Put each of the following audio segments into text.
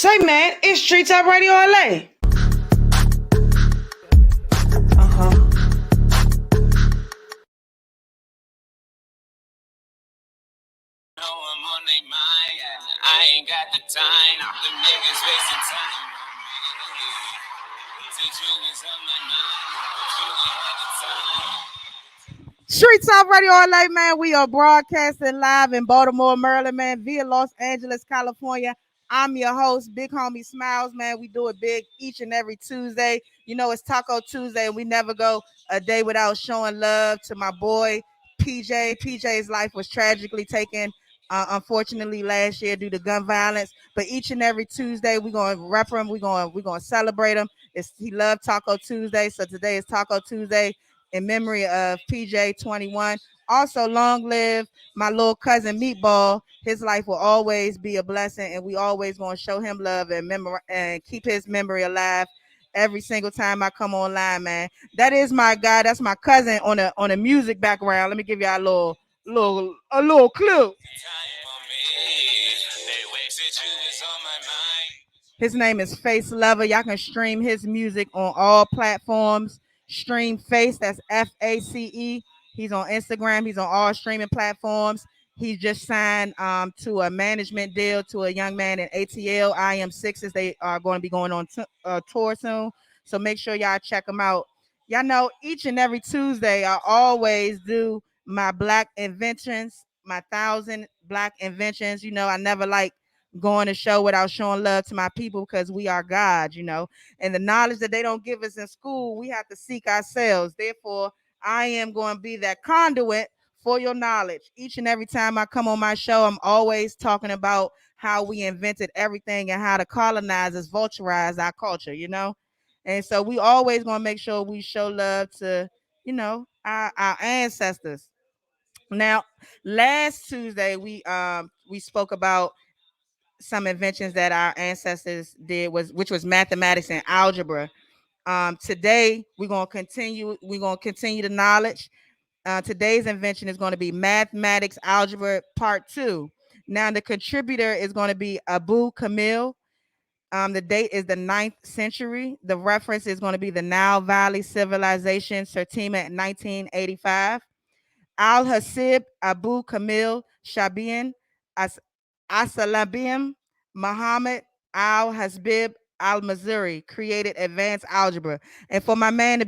Say, man, it's Street Top Radio LA. I'm on their mind. I ain't got the time. The niggas wasting time on me. Said you was on my mind, but you ain't had the time. Street Talk Radio LA, man. We are broadcasting live in Baltimore, Maryland, man, via Los Angeles, California. I'm your host, Big Homie Smiles, man. We do it big each and every Tuesday. You know, it's Taco Tuesday, and we never go a day without showing love to my boy, PJ. PJ's life was tragically taken, unfortunately, last year due to gun violence. But each and every Tuesday, we're going to rep him. We're going to celebrate him. He loved Taco Tuesday, so today is Taco Tuesday in memory of PJ 21. Also, long live my little cousin Meatball. His life will always be a blessing, and we always going to show him love and keep his memory alive every single time I come online, man. That is my guy. That's my cousin on a music background. Let me give y'all a little clue. His name is Face Lover. Y'all can stream his music on all platforms. Stream Face, that's FACE. He's on Instagram. He's on all streaming platforms. He just signed to a management deal to a young man in ATL. IM6s. They are going to be going on tour soon. So make sure y'all check them out. Y'all know each and every Tuesday, I always do my Black inventions, my 1,000 Black inventions. You know, I never like going to show without showing love to my people because we are God, you know, and the knowledge that they don't give us in school, we have to seek ourselves. Therefore, I am going to be that conduit for your knowledge. Each and every time I come on my show, I'm always talking about how we invented everything and how the colonizers vulturized our culture, you know. And so we always going to make sure we show love to, you know, our ancestors. Now, last Tuesday we spoke about some inventions that our ancestors did, which was mathematics and algebra. Today we're gonna continue. We're gonna continue the knowledge. Today's invention is going to be mathematics algebra part 2. Now the contributor is going to be Abu Kamil. The date is the 9th century. The reference is going to be the Nile Valley Civilization, Sertima, 1985. Al Hasib Abu Kamil Shabian Asalabim Muhammad Al Hasbib Al Missouri created advanced algebra. And for my man's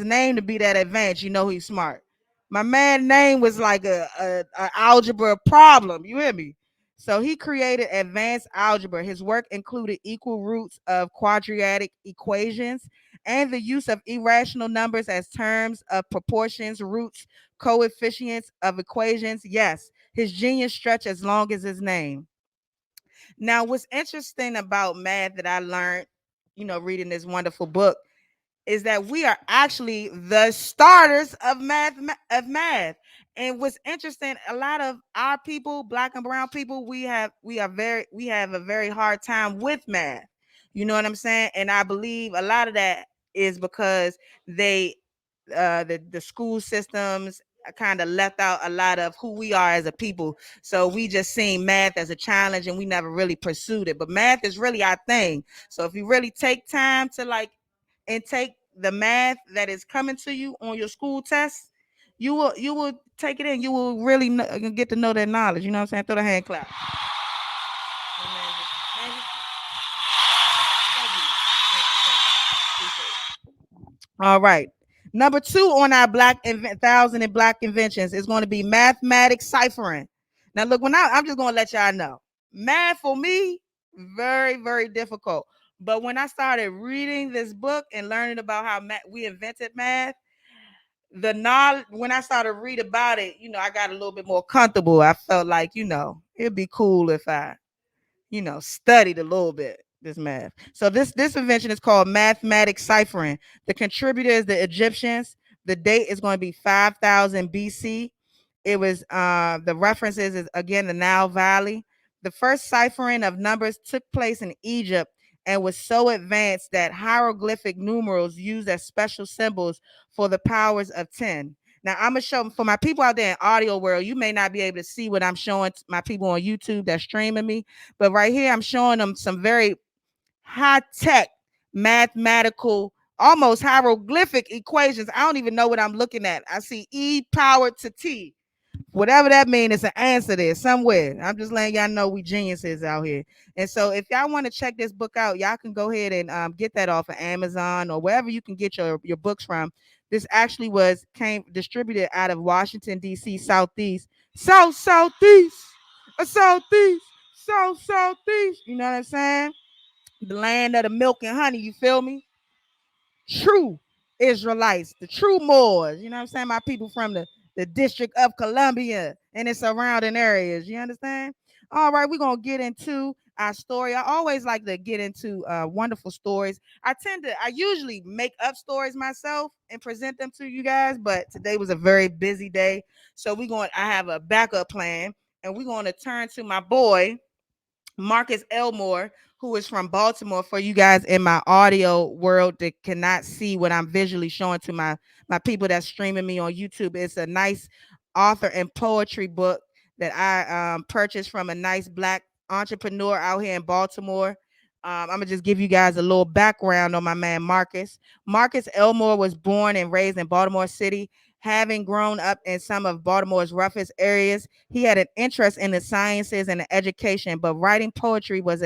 name to be that advanced, you know he's smart. My man's name was like a algebra problem. You hear me? So he created advanced algebra. His work included equal roots of quadratic equations and the use of irrational numbers as terms of proportions, roots, coefficients of equations. Yes, his genius stretched as long as his name. Now, what's interesting about math that I learned, you know, reading this wonderful book, is that we are actually the starters of math. And what's interesting, a lot of our people, Black and brown people, we have a very hard time with math. You know what I'm saying? And I believe a lot of that is because the school systems kind of left out a lot of who we are as a people. So we just seen math as a challenge and we never really pursued it. But math is really our thing. So if you really take time to and take the math that is coming to you on your school test, you will take it in. You will really get to know that knowledge. You know what I'm saying? Throw the hand clap. All right. Number 2 on our 1,000 and Black inventions is going to be mathematics ciphering. Now, look, I'm just going to let y'all know, math for me, very, very difficult. But when I started reading this book and learning about how we invented math, the knowledge, when I started read about it, you know, I got a little bit more comfortable. I felt like, you know, it'd be cool if I, you know, studied a little bit this math. So this invention is called mathematics ciphering. The contributor is the Egyptians. The date is going to be 5,000 BC. It was the references is again the Nile Valley. The first ciphering of numbers took place in Egypt and was so advanced that hieroglyphic numerals used as special symbols for the powers of 10. Now I'm gonna show for my people out there in audio world. You may not be able to see what I'm showing my people on YouTube that's streaming me, but right here I'm showing them some very high tech mathematical, almost hieroglyphic equations. I don't even know what I'm looking at. I see E powered to T. Whatever that means, it's an answer there somewhere. I'm just letting y'all know we geniuses out here. And so if y'all want to check this book out, y'all can go ahead and get that off of Amazon or wherever you can get your books from. This actually came distributed out of Washington, D.C., Southeast. Southeast. Southeast. Southeast. You know what I'm saying? The land of the milk and honey, you feel me? True Israelites, the true Moors, you know what I'm saying? My people from the District of Columbia and its surrounding areas. You understand? All right, we're gonna get into our story. I always like to get into wonderful stories. I usually make up stories myself and present them to you guys, but today was a very busy day. So I have a backup plan, and we're gonna turn to my boy Marcus Elmore, who is from Baltimore, for you guys in my audio world that cannot see what I'm visually showing to my people that's streaming me on YouTube. It's a nice author and poetry book that I purchased from a nice Black entrepreneur out here in Baltimore. I'm gonna just give you guys a little background on my man Marcus. Marcus Elmore was born and raised in Baltimore City. Having grown up in some of Baltimore's roughest areas, he had an interest in the sciences and the education, but writing poetry was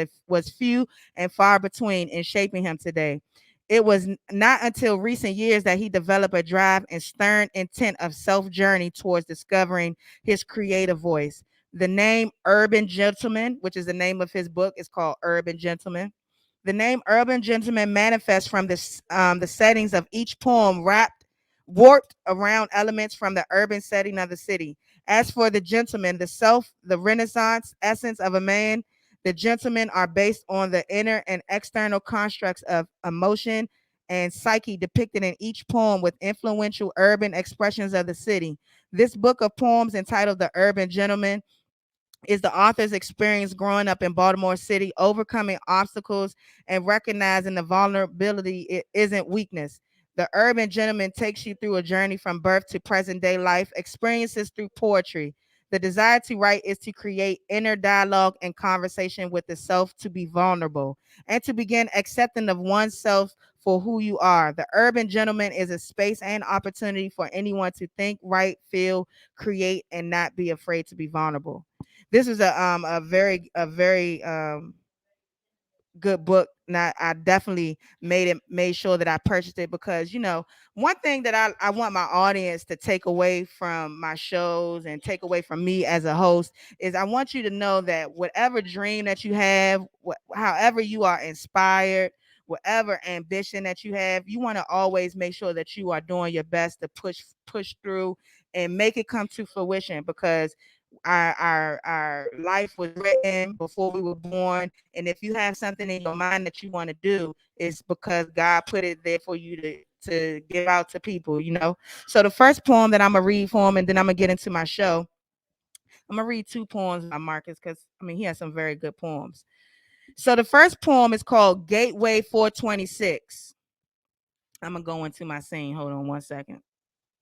few and far between in shaping him today. It was not until recent years that he developed a drive and stern intent of self-journey towards discovering his creative voice. The name Urban Gentleman, which is the name of his book, is called Urban Gentleman. The name Urban Gentleman manifests from the settings of each poem warped around elements from the urban setting of the city. As for the gentleman, the Renaissance essence of a man, the gentlemen are based on the inner and external constructs of emotion and psyche depicted in each poem with influential urban expressions of the city. This book of poems entitled The Urban Gentleman is the author's experience growing up in Baltimore City, overcoming obstacles and recognizing the vulnerability it isn't weakness. The Urban Gentleman takes you through a journey from birth to present day life, experiences through poetry. The desire to write is to create inner dialogue and conversation with the self, to be vulnerable and to begin accepting of oneself for who you are. The Urban Gentleman is a space and opportunity for anyone to think, write, feel, create, and not be afraid to be vulnerable. This is a very good book. Now I definitely made sure that I purchased it because one thing that I want my audience to take away from my shows and take away from me as a host is I want you to know that whatever dream that you have, however you are inspired, whatever ambition that you have, you want to always make sure that you are doing your best to push through and make it come to fruition because our life was written before we were born, and if you have something in your mind that you want to do, it's because God put it there for you to give out to people. So the first poem that I'm gonna read for him, and then I'm gonna get into my show. I'm gonna read two poems by Marcus because he has some very good poems. So the first poem is called Gateway 426. I'm gonna go into my scene. Hold on 1 second.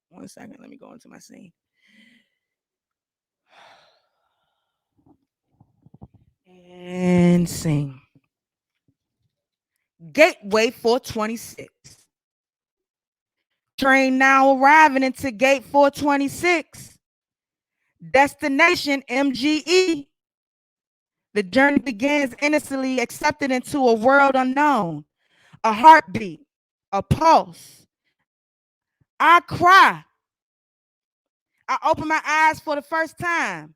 1 second. Let me go into my scene. And sing. Gateway 426. Train now arriving into gate 426. Destination MGE. The journey begins innocently accepted into a world unknown. A heartbeat, a pulse. I cry. I open my eyes for the first time,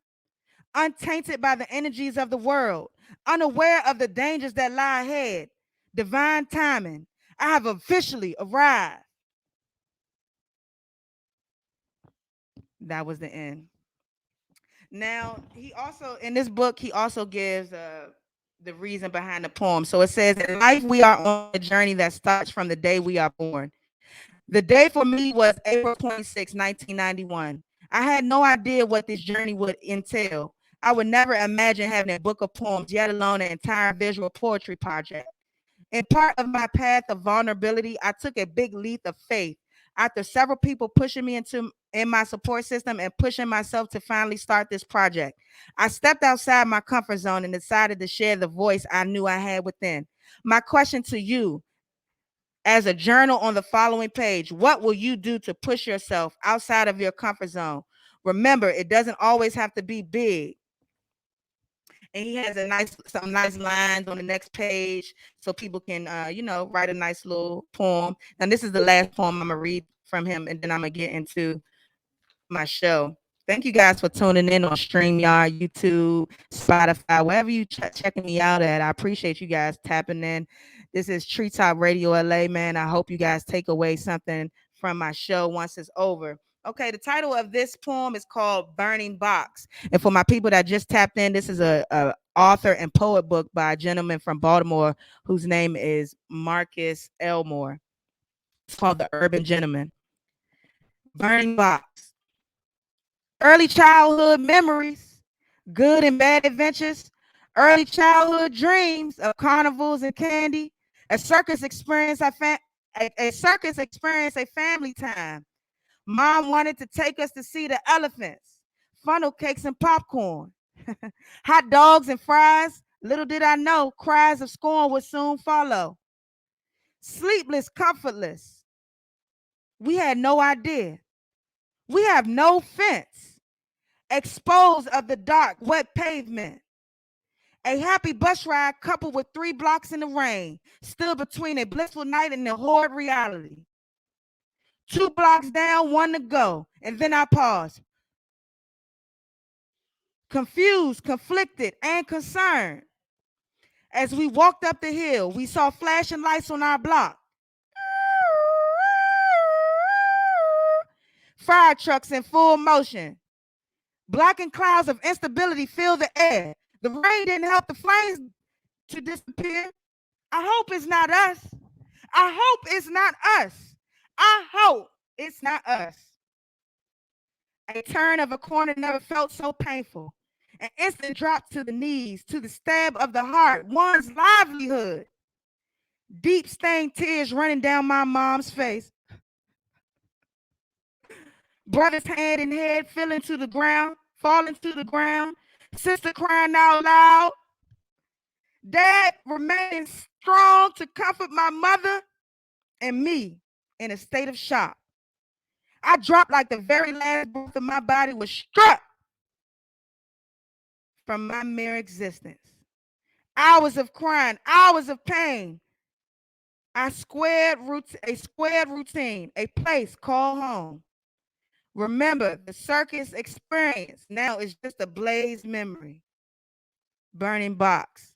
untainted by the energies of the world, unaware of the dangers that lie ahead. Divine timing. I have officially arrived. That was the end. Now, he also, in this book, he also gives the reason behind the poem. So it says, in life, we are on a journey that starts from the day we are born. The day for me was April 26, 1991. I had no idea what this journey would entail. I would never imagine having a book of poems, yet alone an entire visual poetry project. In part of my path of vulnerability, I took a big leap of faith. After several people pushing me in my support system and pushing myself to finally start this project. I stepped outside my comfort zone and decided to share the voice I knew I had within. My question to you, as a journal on the following page, what will you do to push yourself outside of your comfort zone? Remember, it doesn't always have to be big. And he has some nice lines on the next page so people can write a nice little poem. Now this is the last poem I'm gonna read from him, and then I'm gonna get into my show. Thank you guys for tuning in on StreamYard, YouTube, Spotify, wherever you checking me out at. I appreciate you guys tapping in. This is Treetop Radio LA, man. I hope you guys take away something from my show once it's over. Okay, the title of this poem is called Burning Box. And for my people that just tapped in, this is a author and poet book by a gentleman from Baltimore whose name is Marcus Elmore. It's called The Urban Gentleman. Burning Box. Early childhood memories, good and bad adventures, early childhood dreams of carnivals and candy, a circus experience, a circus experience, a family time. Mom wanted to take us to see the elephants, funnel cakes and popcorn, hot dogs and fries. Little did I know, cries of scorn would soon follow. Sleepless, comfortless. We had no idea. We have no fence. Exposed of the dark, wet pavement. A happy bus ride coupled with 3 blocks in the rain, still between a blissful night and a horrid reality. 2 blocks down, 1 to go, and then I paused. Confused, conflicted, and concerned. As we walked up the hill, we saw flashing lights on our block. Fire trucks in full motion. Blackened clouds of instability filled the air. The rain didn't help the flames to disappear. I hope it's not us. I hope it's not us. I hope it's not us. A turn of a corner never felt so painful. An instant drop to the knees, to the stab of the heart, one's livelihood. Deep stained tears running down my mom's face. Brothers hand in head, falling to the ground. Sister crying out loud. Dad remaining strong to comfort my mother and me in a state of shock. I dropped like the very last breath of my body was struck from my mere existence. Hours of crying, hours of pain. A squared routine, a place called home. Remember, the circus experience now is just a blazed memory. Burning Box.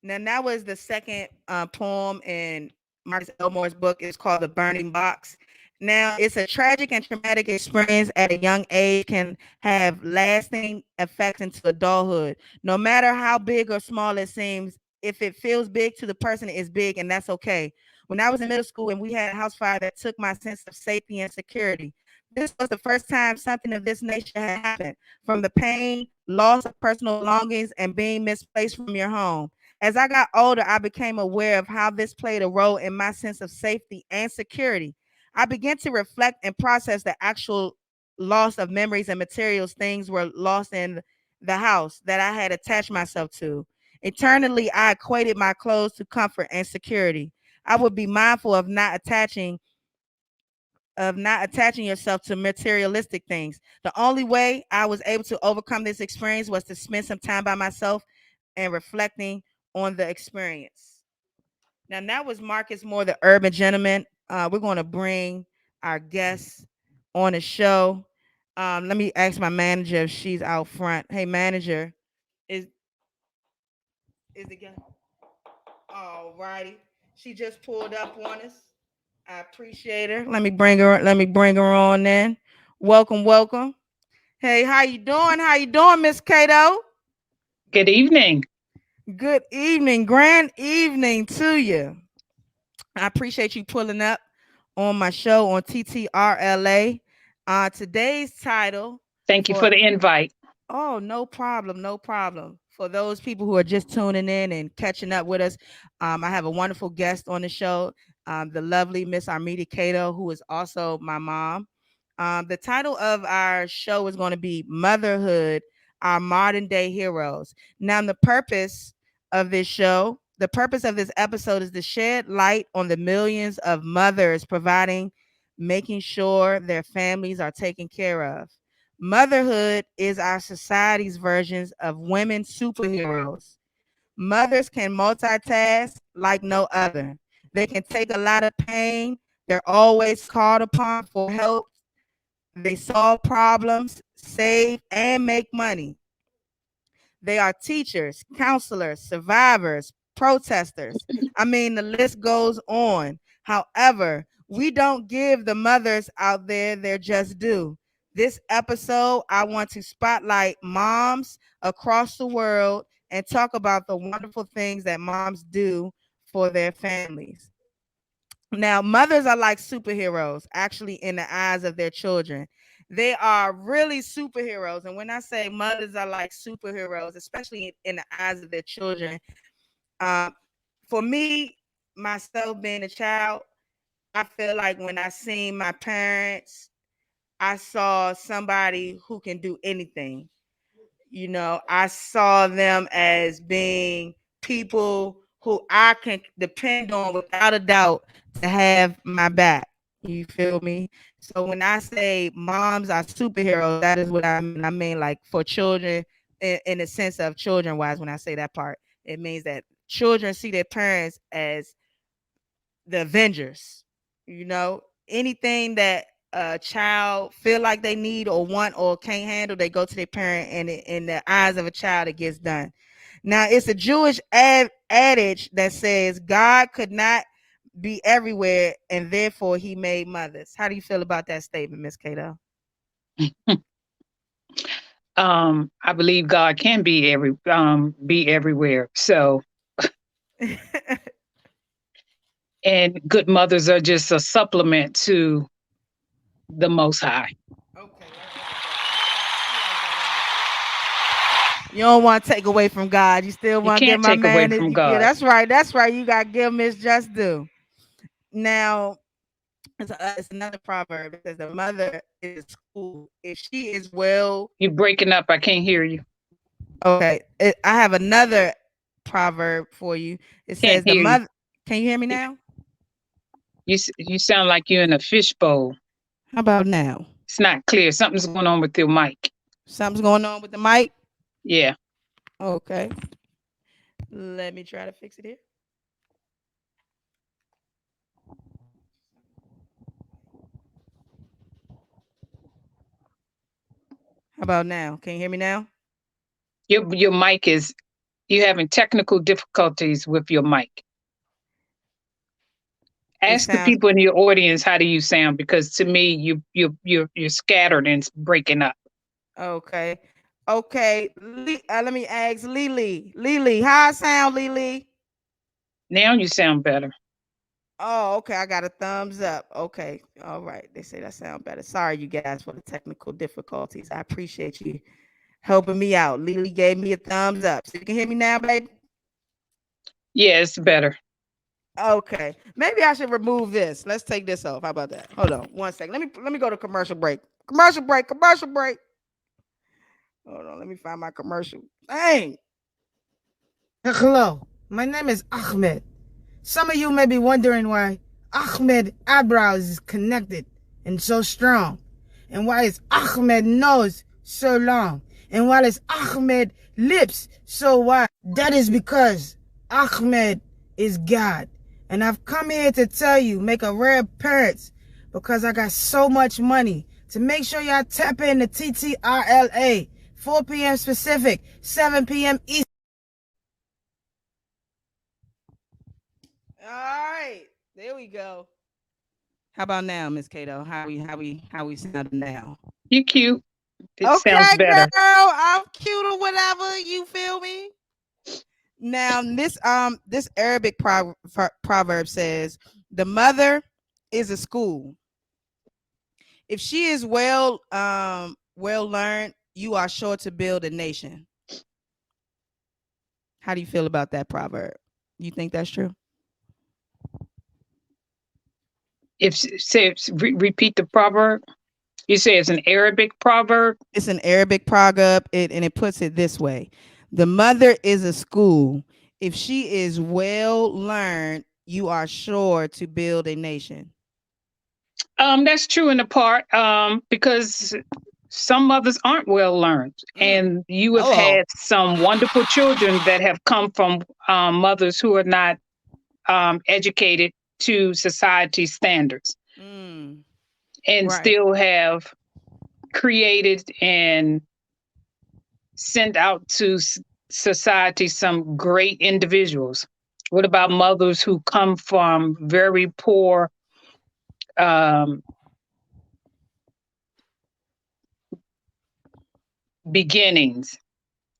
Now, that was the second poem in Marcus Elmore's book. It's called The Burning Box. Now, it's a tragic and traumatic experience at a young age can have lasting effects into adulthood. No matter how big or small it seems, if it feels big to the person, it's big, and that's okay. When I was in middle school and we had a house fire that took my sense of safety and security, this was the first time something of this nature had happened. From the pain, loss of personal belongings, and being misplaced from your home. As I got older, I became aware of how this played a role in my sense of safety and security. I began to reflect and process the actual loss of memories and materials. Things were lost in the house that I had attached myself to. Eternally, I equated my clothes to comfort and security. I would be mindful of not attaching yourself to materialistic things. The only way I was able to overcome this experience was to spend some time by myself and reflecting on the experience. Now, that was Marcus Moore, the Urban Gentleman. We're going to bring our guests on the show. Let me ask my manager if she's out front. Hey, manager, is the guest? All righty. She just pulled up on us. I appreciate her. Let me bring her. Let me bring her on in. Welcome, welcome. Hey, how you doing? How you doing, Miss Cato? Good evening. Good evening. Grand evening to you. I appreciate you pulling up on my show on TTRLA. Today's title. Thank you for the invite. Oh, no problem. No problem. For those people who are just tuning in and catching up with us, I have a wonderful guest on the show, the lovely Miss Armida Cato, who is also my mom. The title of our show is going to be Motherhood, Our Modern Day Heroes. Now, the purpose of this episode is to shed light on the millions of mothers making sure their families are taken care of. Motherhood is our society's versions of women superheroes. Mothers can multitask like no other. They can take a lot of pain. They're always called upon for help. They solve problems, save, and make money. They are teachers, counselors, survivors, protesters. I mean, the list goes on. However, we don't give the mothers out there their just due. This episode, I want to spotlight moms across the world and talk about the wonderful things that moms do for their families. Now, mothers are like superheroes, actually, in the eyes of their children. They are really superheroes. And when I say mothers are like superheroes, especially in the eyes of their children, uh, for me, myself being a child, I feel like when I seen my parents, I saw somebody who can do anything. I saw them as being people who I can depend on without a doubt to have my back. You feel me? So when I say moms are superheroes, that is what I mean. I mean, like, for children, in the sense of children wise, when I say that part, it means that children see their parents as the Avengers. Anything that a child feel like they need or want or can't handle, they go to their parent, and in the eyes of a child, it gets done. Now, it's a Jewish adage that says God could not be everywhere, and therefore He made mothers. How do you feel about that statement, Miss Cato? I believe God can be everywhere. So, and good mothers are just a supplement to the Most High. Okay. You don't want to take away from God. You still You want to give can't my take away man. from Yeah, God. that's right. That's right. You got to give him his just due. Now, it's another proverb. It says the mother is school. If she is well. You're breaking up. I can't hear you. Okay. I have another proverb for you. It Can't says the hear you. mother. Can you hear me now? You sound like you're in a fishbowl. How about now? It's not clear. Something's going on with your mic. Something's going on with the mic? Yeah. Okay. Let me try to fix it here. How about now? Can you hear me now? Your mic is, you're having technical difficulties with your mic. Ask the people in your audience, how do you sound? Because to me, you're scattered and breaking up. Okay. Okay. Let me ask Lily. Lily, how I sound, Lily? Now you sound better. Oh, okay. I got a thumbs up. Okay. All right. They say that sound better. Sorry, you guys, for the technical difficulties. I appreciate you helping me out. Lily gave me a thumbs up. So you can hear me now, baby? Yeah, it's better. Okay. Maybe I should remove this. Let's take this off. How about that? Hold on 1 second. Let me go to commercial break. Commercial break. Commercial break. Hold on. Let me find my commercial. Dang. Hello, my name is Ahmed. Some of you may be wondering why Ahmed eyebrows is connected and so strong, and why is Ahmed nose so long, and why is Ahmed lips so wide. That is because Ahmed is God, and I've come here to tell you, make a rare appearance, because I got so much money, to make sure y'all tap in to TTRLA, 4 p.m. Pacific, 7 p.m. East. All right, there we go. How about now, Miss Cato? How we sounding now? You're cute. It sounds Okay, better. girl, I'm cute or whatever. You feel me? Now, this Arabic proverb says, "The mother is a school. If she is well learned, you are sure to build a nation." How do you feel about that proverb? You think that's true? Repeat the proverb. You say it's an Arabic proverb? It's an Arabic proverb, and it puts it this way: the mother is a school. If she is well learned, you are sure to build a nation. That's true in a part, because some mothers aren't well learned, Mm. and you have Hello. had some wonderful children that have come from mothers who are not educated to society standards, Mm. and Right. still have created and sent out to society some great individuals. What about mothers who come from very poor um, beginnings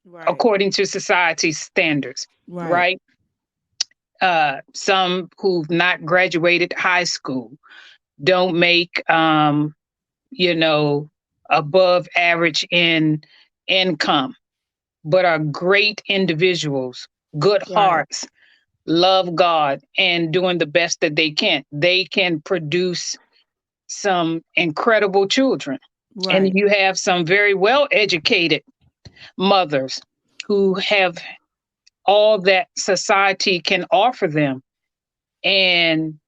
Right. according to society standards, Right. right? Some who've not graduated high school don't make, you know, above average in income, but are great individuals, good Right. hearts, love God, and doing the best that they can. They can produce some incredible children. And Right. you have some very well educated mothers who have all that society can offer them and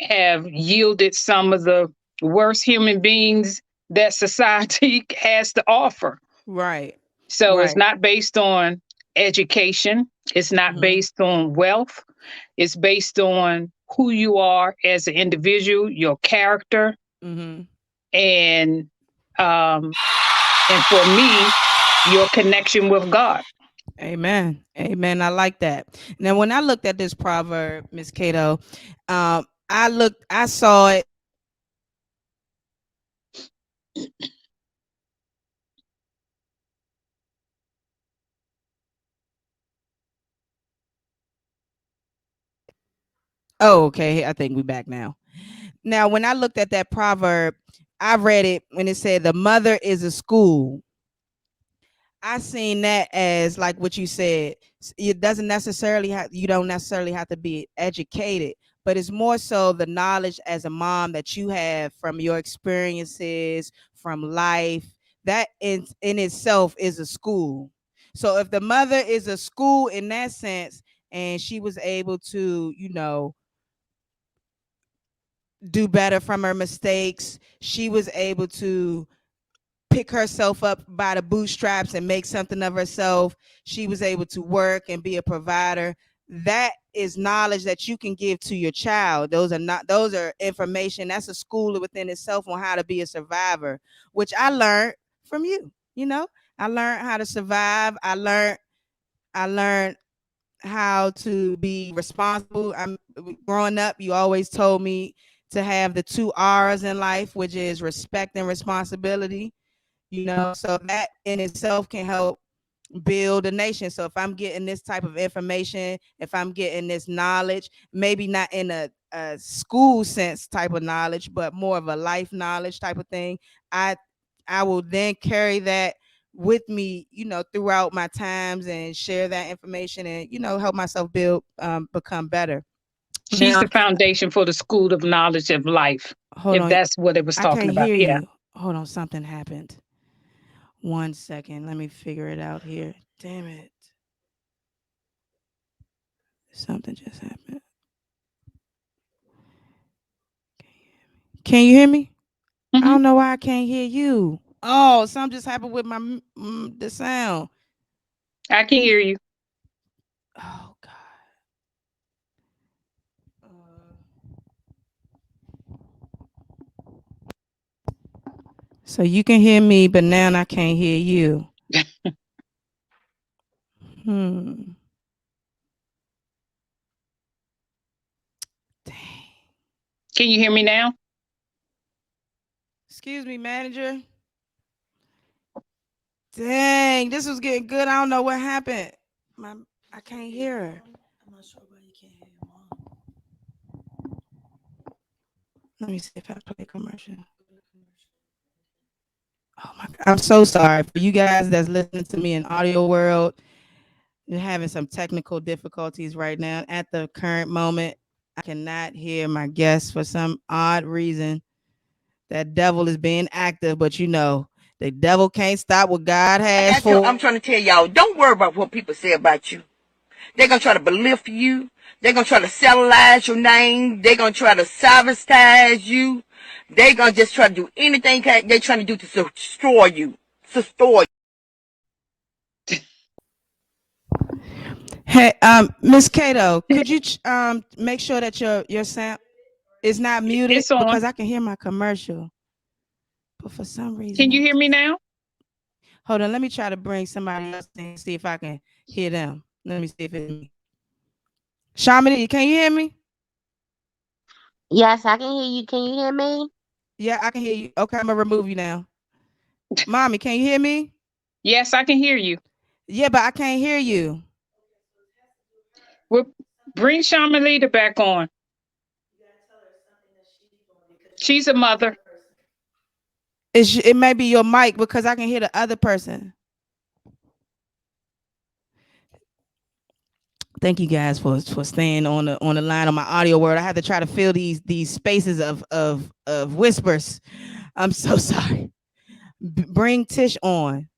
have yielded some of the worst human beings that society has to offer. Right. So it's Right. not based on education, it's not Mhm. based on wealth, it's based on who you are as an individual, your character, Mhm. and um, and for me, your connection with God. Amen. Amen. I like that. Now, when I looked at this proverb, Miss Cato, I saw it. Oh, okay. I think we back now. Now, when I looked at that proverb, I read it when it said the mother is a school. I seen that as like what you said. It doesn't necessarily have you don't necessarily have to be educated, but it's more so the knowledge as a mom that you have from your experiences, from life. That in itself is a school. So if the mother is a school in that sense, and she was able to, do better from her mistakes, she was able to pick herself up by the bootstraps and make something of herself. She was able to work and be a provider. That is knowledge that you can give to your child. Those are information. That's a school within itself on how to be a survivor, which I learned from you. I learned how to survive. I learned how to be responsible. I'm growing up, you always told me to have the two R's in life, which is respect and responsibility. So that in itself can help build a nation. So if I'm getting this type of information, if I'm getting this knowledge, maybe not in a school sense type of knowledge, but more of a life knowledge type of thing, I I will then carry that with me, throughout my times and share that information and help myself build become better. She's Now, the foundation for the school of knowledge of life, hold if on. that's what it was I talking can't about. hear Yeah. you. Hold on, something happened. 1 second. Let me figure it out here. Damn it. Something just happened. Can you hear me? I Hmm. don't know why I can't hear you. Oh, something just happened with my the sound. I can hear you. Oh God. Uh, so you can hear me, but now I can't hear you. Hmm. Dang. Can you hear me now? Excuse me, manager. Dang, this was getting good. I don't know what happened. My, I can't hear her. I'm not sure why you can't hear your mom. Let me see if I play commercial. Oh my God. I'm so sorry for you guys that's listening to me in audio world. You're having some technical difficulties right now. At the current moment, I cannot hear my guests for some odd reason. That devil is being active, but the devil can't stop what God has Like for. I'm trying to tell y'all, don't worry about what people say about you. They're going to try to belittle you. They're going to try to satellize your name. They're going to try to sabotage you. They're going to just try to do anything they're trying to do to destroy you. Destroy. Hey, Miss Cato, could you make sure that your sound is not muted It's on. because I can hear my commercial, but for some Can reason you I hear me can't. now? Hold on, let me try to bring somebody else in and see if I can hear them. Let me see if it's me. Shamini, can you hear me? Yes, I can hear you. Can you hear me? Yeah, I can hear you. Okay, I'm gonna remove you now. Mommy, can you hear me? Yes, I can hear you. Yeah, but I can't hear you. We'll bring Shamalita back on. She's a mother. It may be your mic because I can hear the other person. Thank you guys for staying on the line on my audio word. I had to try to fill these spaces of whispers. I'm so sorry. Bring Tish on.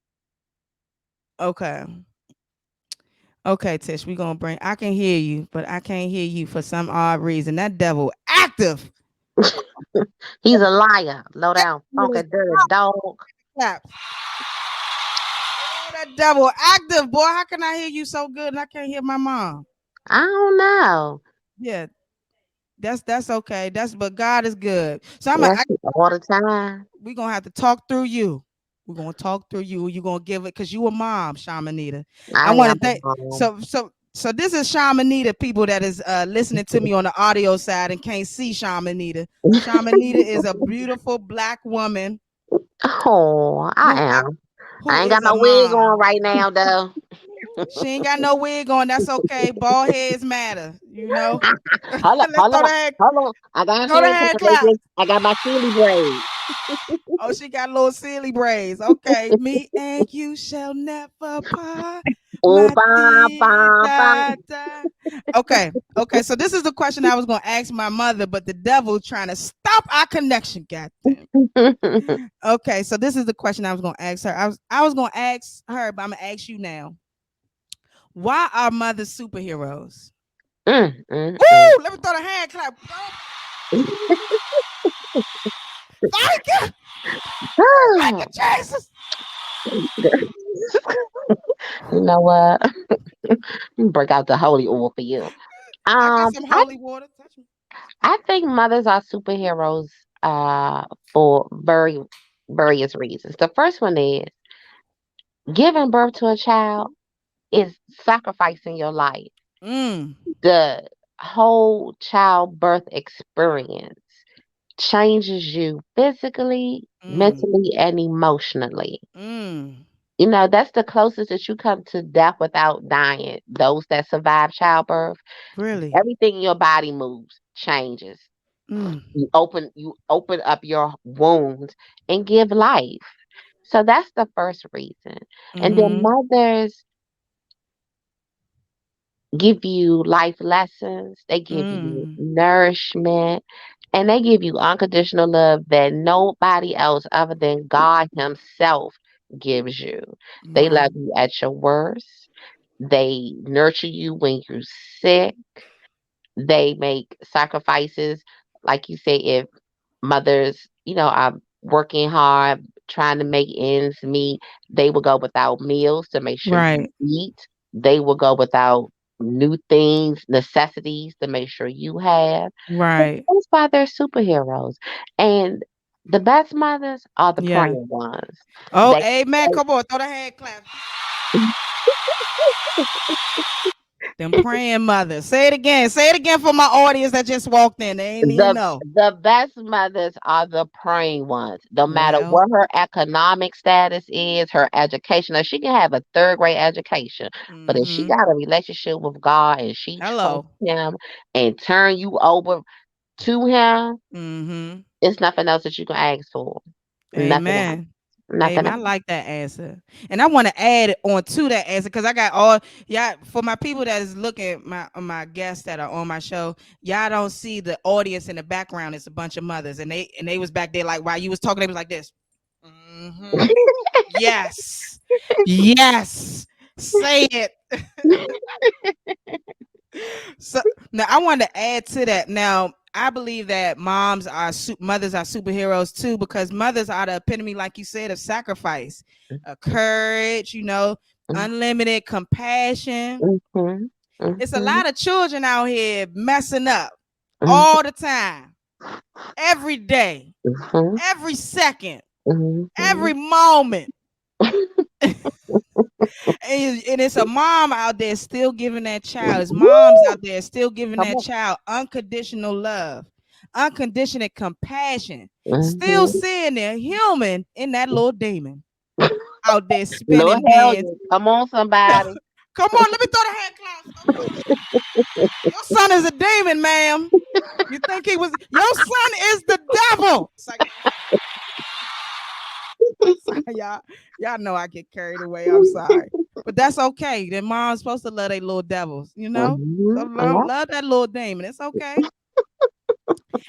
Okay. Okay, Tish, we gonna bring. I can hear you, but I can't hear you for some odd reason. That devil active. He's a liar. Low down, funky, dirty dog. Clap. Oh, that devil active, boy. How can I hear you so good and I can't hear my mom? I don't know. Yeah, that's okay. But God is good. So Yes, all the time. we're gonna have to talk through you. We're gonna talk through you. You're gonna give it because you a mom, Shamanita. I I want to am a thank mom. so this is Shamanita, people that is listening to me on the audio side and can't see Shamanita. Shamanita is a beautiful black woman Oh, who I am. who I ain't is got a my wig mom. on right now, though. She ain't got no wig on. That's okay. Bald heads matter, Hold on, Let's hold throw on, the hand, hold on. I got throw the hand hand clap. Like clap. this. I got my silly braid. Oh, she got little silly braids. Okay, me and you shall never part. Oh, My bam, dear bam, bam. da, da. Okay. So this is the question I was gonna ask my mother, but the devil trying to stop our connection. Goddamn. Okay, so this is the question I was gonna ask her. I was gonna ask her, but I'm gonna ask you now. Why are mothers superheroes? Mm. Woo! Let me throw the hand clap. Thank you. Thank you, Jesus. You know what? Break out the holy oil for you. I got Um, some I holy water. Touch me. I think mothers are superheroes for various reasons. The first one is giving birth to a child is sacrificing your life. Mm, The whole childbirth experience changes you physically, mm, mentally, and emotionally. mm. That's the closest that you come to death without dying. Those that survive childbirth, Really? everything in your body moves, changes. Mm, You open up your wounds and give life. So that's the first reason. And then mm-hmm. mothers give you life lessons, they give you Mm. nourishment, and they give you unconditional love that nobody else other than God Himself gives you. They Wow. love you at your worst. They nurture you when you're sick. They make sacrifices. Like you say, if mothers, are working hard, trying to make ends meet, they will go without meals to make sure you Right. eat. They will go without new things, necessities to make sure you have. Right. That's why they're superheroes. And the best mothers are the Yeah. praying ones. Oh, They, amen. Come on, throw the hand clap. Them praying mothers. Say it again. Say it again for my audience that just walked in. They ain't even the know. the best mothers are the praying ones. No matter Well. what her economic status is, her education. Now, she can have a third grade education, but if she Mm-hmm. got a relationship with God and she trusts Hello. Him and turn you over to Him, Mm-hmm. it's nothing else that you can ask for. Nothing else. Amen. Nothing Amen. I else. like that answer. And I want to add on to that answer because I got all yeah for my people that is looking my guests that are on my show, y'all don't see the audience in the background. It's a bunch of mothers and they was back there like while you was talking, they was like this. Mm-hmm. Yes. Yes. Say it. So now I want to add to that. Now I believe that mothers are superheroes too because mothers are the epitome, like you said, of sacrifice, courage. Unlimited compassion. Mhm. It's a Mhm. lot of children out here messing up Mhm. all the time, every day, Mhm. every second, Mhm. every moment. And it's a mom out there still giving that child. It's moms Woo! out there still giving Come that on. child unconditional love, unconditional compassion, still Mhm. seeing their human in that little demon out there Little spinning bands. hellion. Come on, somebody. Come on, let me throw the hand claps. Okay. Your son is a demon, ma'am. You think he was your son is the devil. It's like, I'm sorry, y'all. Y'all know I get carried away. I'm sorry. But that's okay. Then mom's supposed to love their little devils, you know? So Mhm. love that little demon. It's okay.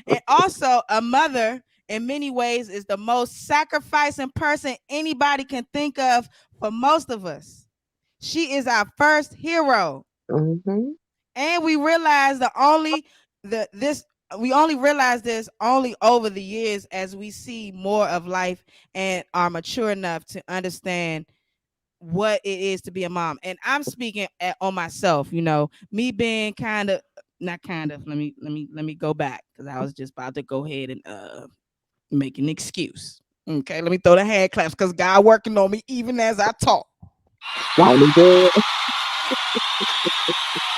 And also, a mother, in many ways, is the most sacrificing person anybody can think of for most of us. She is our first hero. Mhm. And we realize the this we only realize this only over the years as we see more of life and are mature enough to understand what it is to be a mom. And I'm speaking on myself, me being kind of not kind of let me go back because I was just about to go ahead and make an excuse. Okay, let me throw the hand claps because God working on me even as I talk. Won't he do it?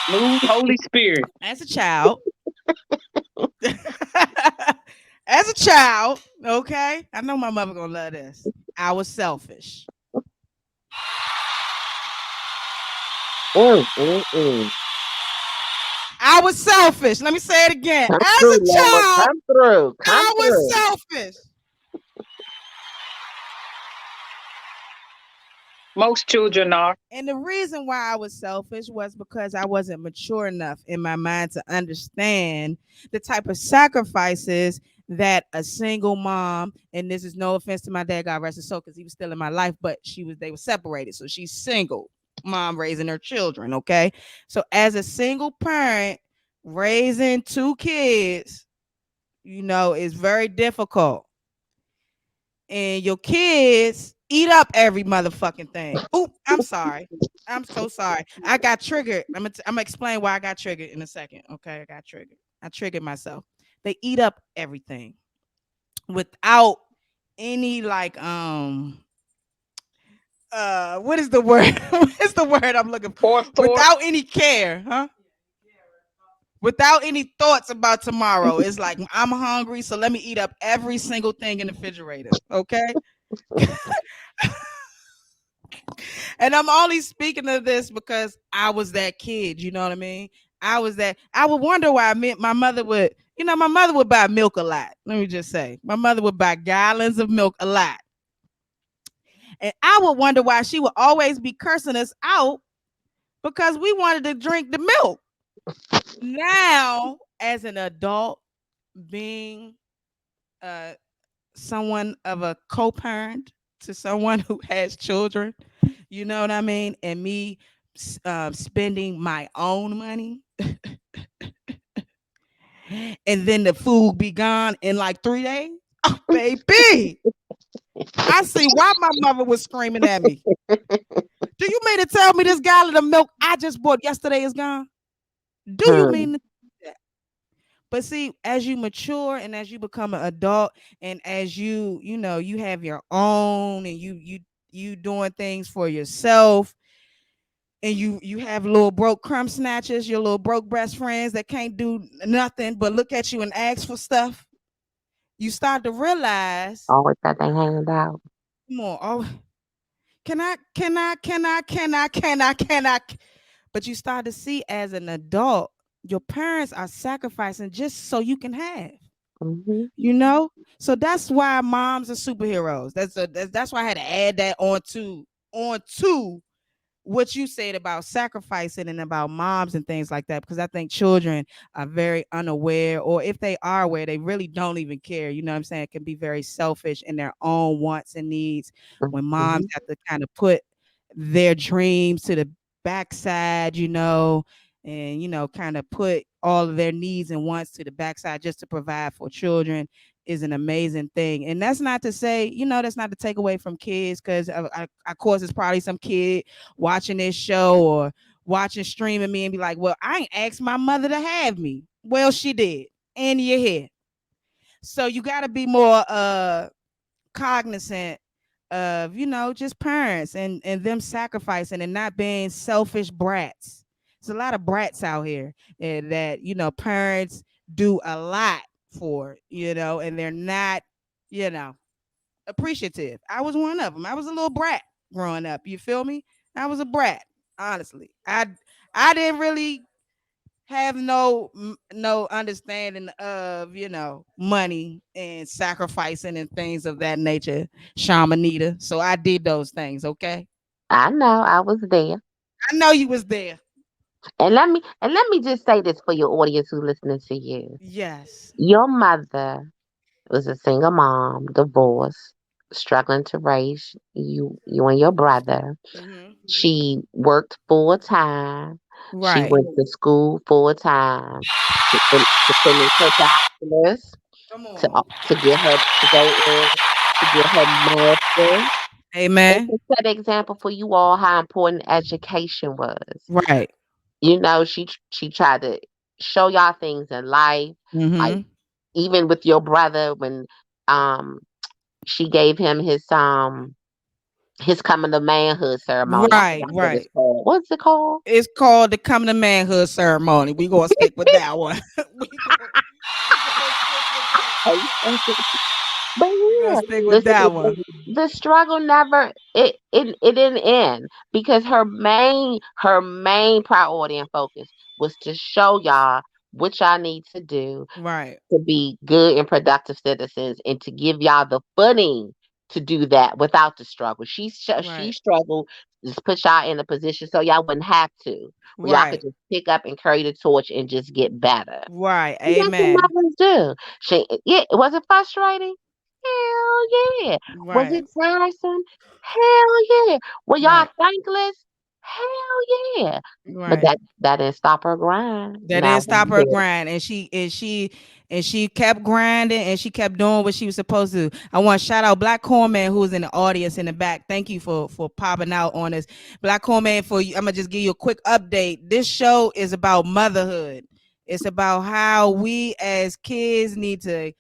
Move, Holy Spirit. As a child, as a child, okay, I know my mother gonna love this. I was selfish. Mm. I was selfish. Let me say it again. Come As through, a Lord. child, Come through. Come I was through. selfish. Most children are. And the reason why I was selfish was because I wasn't mature enough in my mind to understand the type of sacrifices that a single mom, and this is no offense to my dad, God rest his soul, because he was still in my life, but they were separated. So she's single, mom raising her children. Okay. So as a single parent, raising two kids, is very difficult and your kids eat up every motherfucking thing. Oop, I'm sorry. I'm so sorry. I got triggered. I'm gonna explain why I got triggered in a second. Okay, I got triggered. I triggered myself. They eat up everything without any like what is the word? What is the word I'm looking for? Forethought. Without any care, huh? Without any thoughts about tomorrow. It's like I'm hungry, so let me eat up every single thing in the refrigerator. Okay. And I'm only speaking of this because I was that kid. You know what I mean? I was that. I would wonder why my mother would, my mother would buy milk a lot. Let me just say, my mother would buy gallons of milk a lot. And I would wonder why she would always be cursing us out because we wanted to drink the milk. Now, as an adult, being uh, someone of a co-parent to someone who has children, you know what I mean? And me spending my own money and then the food be gone in like 3 days. Oh, baby. I see why my mother was screaming at me. Do you mean to tell me this gallon of milk I just bought yesterday is gone? Do you Hmm. mean that? But see, as you mature and as you become an adult and as you have your own and you doing things for yourself and you have little broke crumb snatchers, your little broke best friends that can't do nothing but look at you and ask for stuff. You start to realize, Always got their hand out. come on, oh, can I? But you start to see as an adult, your parents are sacrificing just so you can have. Mhm. you know. So that's why moms are superheroes. That's why I had to add that onto what you said about sacrificing and about moms and things like that, because I think children are very unaware, or if they are aware, they really don't even care. You know what I'm saying? It can be very selfish in their own wants and needs when moms Mhm. have to kind of put their dreams to the backside, and kind of put all of their needs and wants to the backside just to provide for children is an amazing thing. And that's not to say, that's not to take away from kids, because of course it's probably some kid watching this show or watching streaming me and be like, well, I ain't asked my mother to have me. Well, she did. And you're here. So you got to be more cognizant of, just parents and them sacrificing and not being selfish brats. There's a lot of brats out here that, parents do a lot for, and they're not, you know, appreciative. I was one of them. I was a little brat growing up. You feel me? I was a brat. Honestly, I didn't really have no understanding of money and sacrificing and things of that nature, Shamanita. So I did those things. Okay, I know I was there. I know you was there. And let me just say this for your audience who's listening to you. Yes. Your mother was a single mom, divorced, struggling to raise you and your brother. Hmm. She worked full time. She Right. went to school full time to finish her bachelor's, Come to on. to get her to go in to get her master's, and Amen. to set an example for you all how important education was. Right. She tried to show y'all things in life, like Hmm. even with your brother when um she gave him his coming to manhood ceremony. I Right. forgot what it's Right. called. What's it called? It's called the coming to manhood ceremony. We gonna stick with that one. We gonna stick with that. But We gonna yeah, stick with listen, that one. the struggle never it didn't end because her main priority and focus was to show y'all what y'all need to do Right. to be good and productive citizens and to give y'all the footing to do that without the struggle. She Right. struggled to put y'all in a position so y'all wouldn't have to, where y'all could Right. just pick up and carry the torch and just get better. Right. And that's what Amen. mothers do. Yeah, was it frustrating? Hell yeah. Was Right. it tiresome? Hell yeah. Were y'all Right. thankless? Hell yeah. But Right. that didn't stop her grind. That Now didn't stop her grind, and she kept grinding, and she kept doing what she was supposed to. I want to shout out Black Cornman, who was in the audience in the back. Thank you for popping out on us, Black Cornman. For you, I'm gonna just give you a quick update. This show is about motherhood. It's about how we as kids need to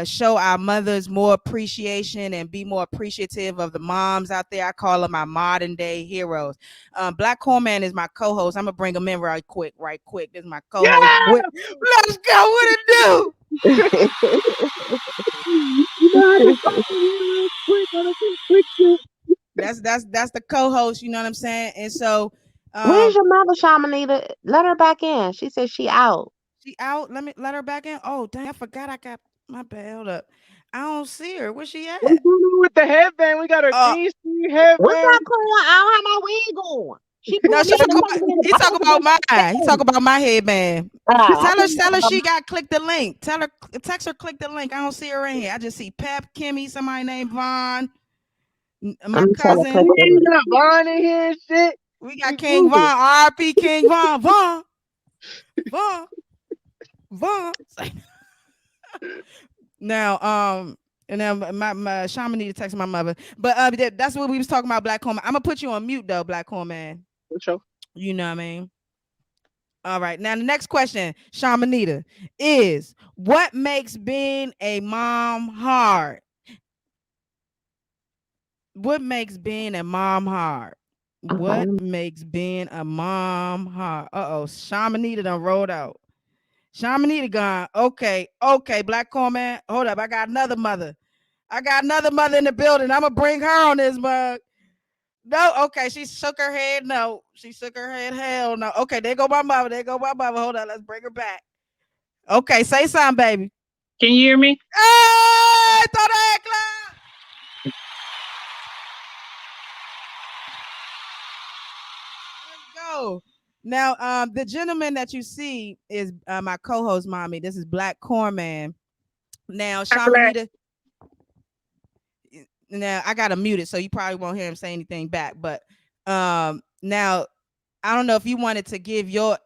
show our mothers more appreciation and be more appreciative of the moms out there. I call them my modern day heroes. Black Corman is my co-host. I'm gonna bring him in right quick, right quick. This is my co-host. Yeah. Let's go. What it do? You know, I just popped in here real quick on a quick tip. That's the co-host. You know what I'm saying? And so, Where's um, your mother, Shamanita? Let her back in. She said she out. she out. Let her back in. Oh, dang! I forgot. I got my bad. Hold up. I don't see her. Where she What's at? going on with the headband? We got a Uh, green screen What's headband. up, Corn? I don't have my wig on. She No, pulled me she in talk the about middle of he talk about mine. He talk the about my headband. I Tell her couldn't. she got click the link. Tell her text her click the link. I don't see her in here. I just see Pep, Kimmy, somebody named Vaughn, I'm my gonna tell her cousin. click We the ain't link. got Vaughn in here and shit. We got We King moving. Vaughn, RP King Vaughn, Vaughn, Vaughn. Now, and then my shaman need to text my mother. But that's what we was talking about, Black Corn. I'm gonna put you on mute though, Black Corn man. What show? You know what I mean? All right. Now the next question, Shamanita, is what makes being a mom hard? What makes being a mom hard? What Okay. makes being a mom hard? Uh-oh, Shamanita done rolled out. Shamanita gone. Okay, okay, Black Corn man. Hold up. I got another mother. I got another mother in the building. I'm gonna bring her on this mug. No, okay. She shook her head. No, she shook her head. Hell no. Okay, there go my mother. There go my mother. Hold on. Let's bring her back. Okay, say something, baby. Can you hear me? Hey, throw the hand clap. Let's go. Now, the gentleman that you see is my co-host, mommy. This is Black Corman. Now, I'm glad. Shamanita. Now, I got to mute it, so you probably won't hear him say anything back. But now, I don't know if you wanted to give your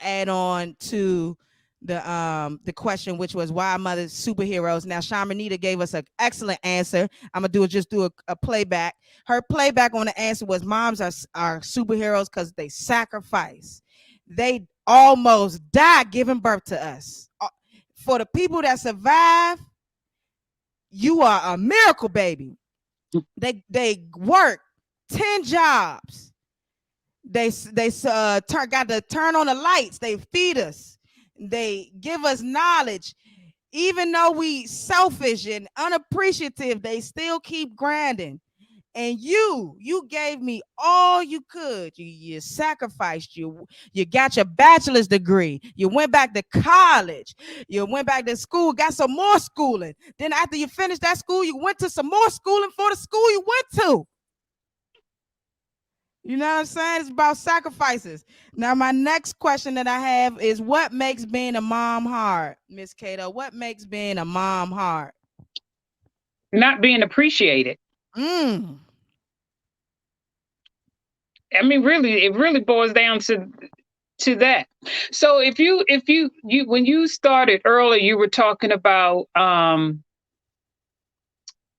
add on to the question, which was why mothers superheroes. Now, Shamanita gave us an excellent answer. I'm gonna do a playback. Her playback on the answer was moms are superheroes because they sacrifice. They almost died giving birth to us. For the people that survive, you are a miracle, baby. They work 10 jobs. Got to turn on the lights. They feed us. They give us knowledge. Even though we selfish and unappreciative, they still keep grinding. And you gave me all you could. You sacrificed. You got your bachelor's degree. You went back to college. You went back to school, got some more schooling. Then after you finished that school, you went to some more schooling for the school you went to. You know what I'm saying? It's about sacrifices. Now, my next question that I have is what makes being a mom hard, Miss Cato? What makes being a mom hard? Not being appreciated. Mm. I mean, really, it really boils down to that. So if you when you started earlier, you were talking about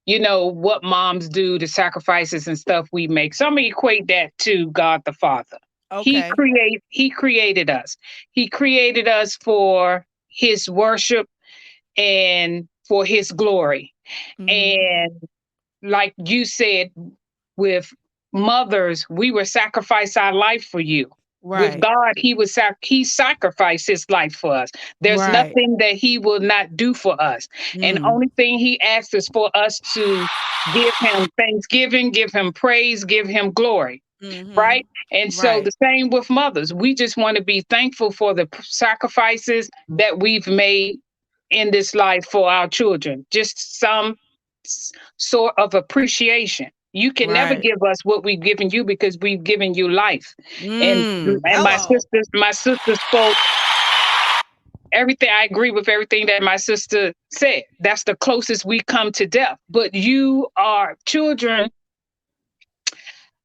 what moms do, the sacrifices and stuff we make. So I'm gonna equate that to God the Father. Okay. He created us. He created us for his worship and for his glory. Mm-hmm. And like you said, with mothers, we would sacrifice our life for you. With Right. God, he sacrificed his life for us. There's Right. nothing that he will not do for us. And Mm. only thing he asks is for us to give him thanksgiving, give him praise, give him glory. Mm-hmm. Right. And so Right. the same with mothers. We just want to be thankful for the sacrifices that we've made in this life for our children. Just some sort of appreciation. You can never Right. give us what we've given you because we've given you life. And my Hello. sister spoke everything. I agree with everything that my sister said. That's the closest we come to death. But you are children.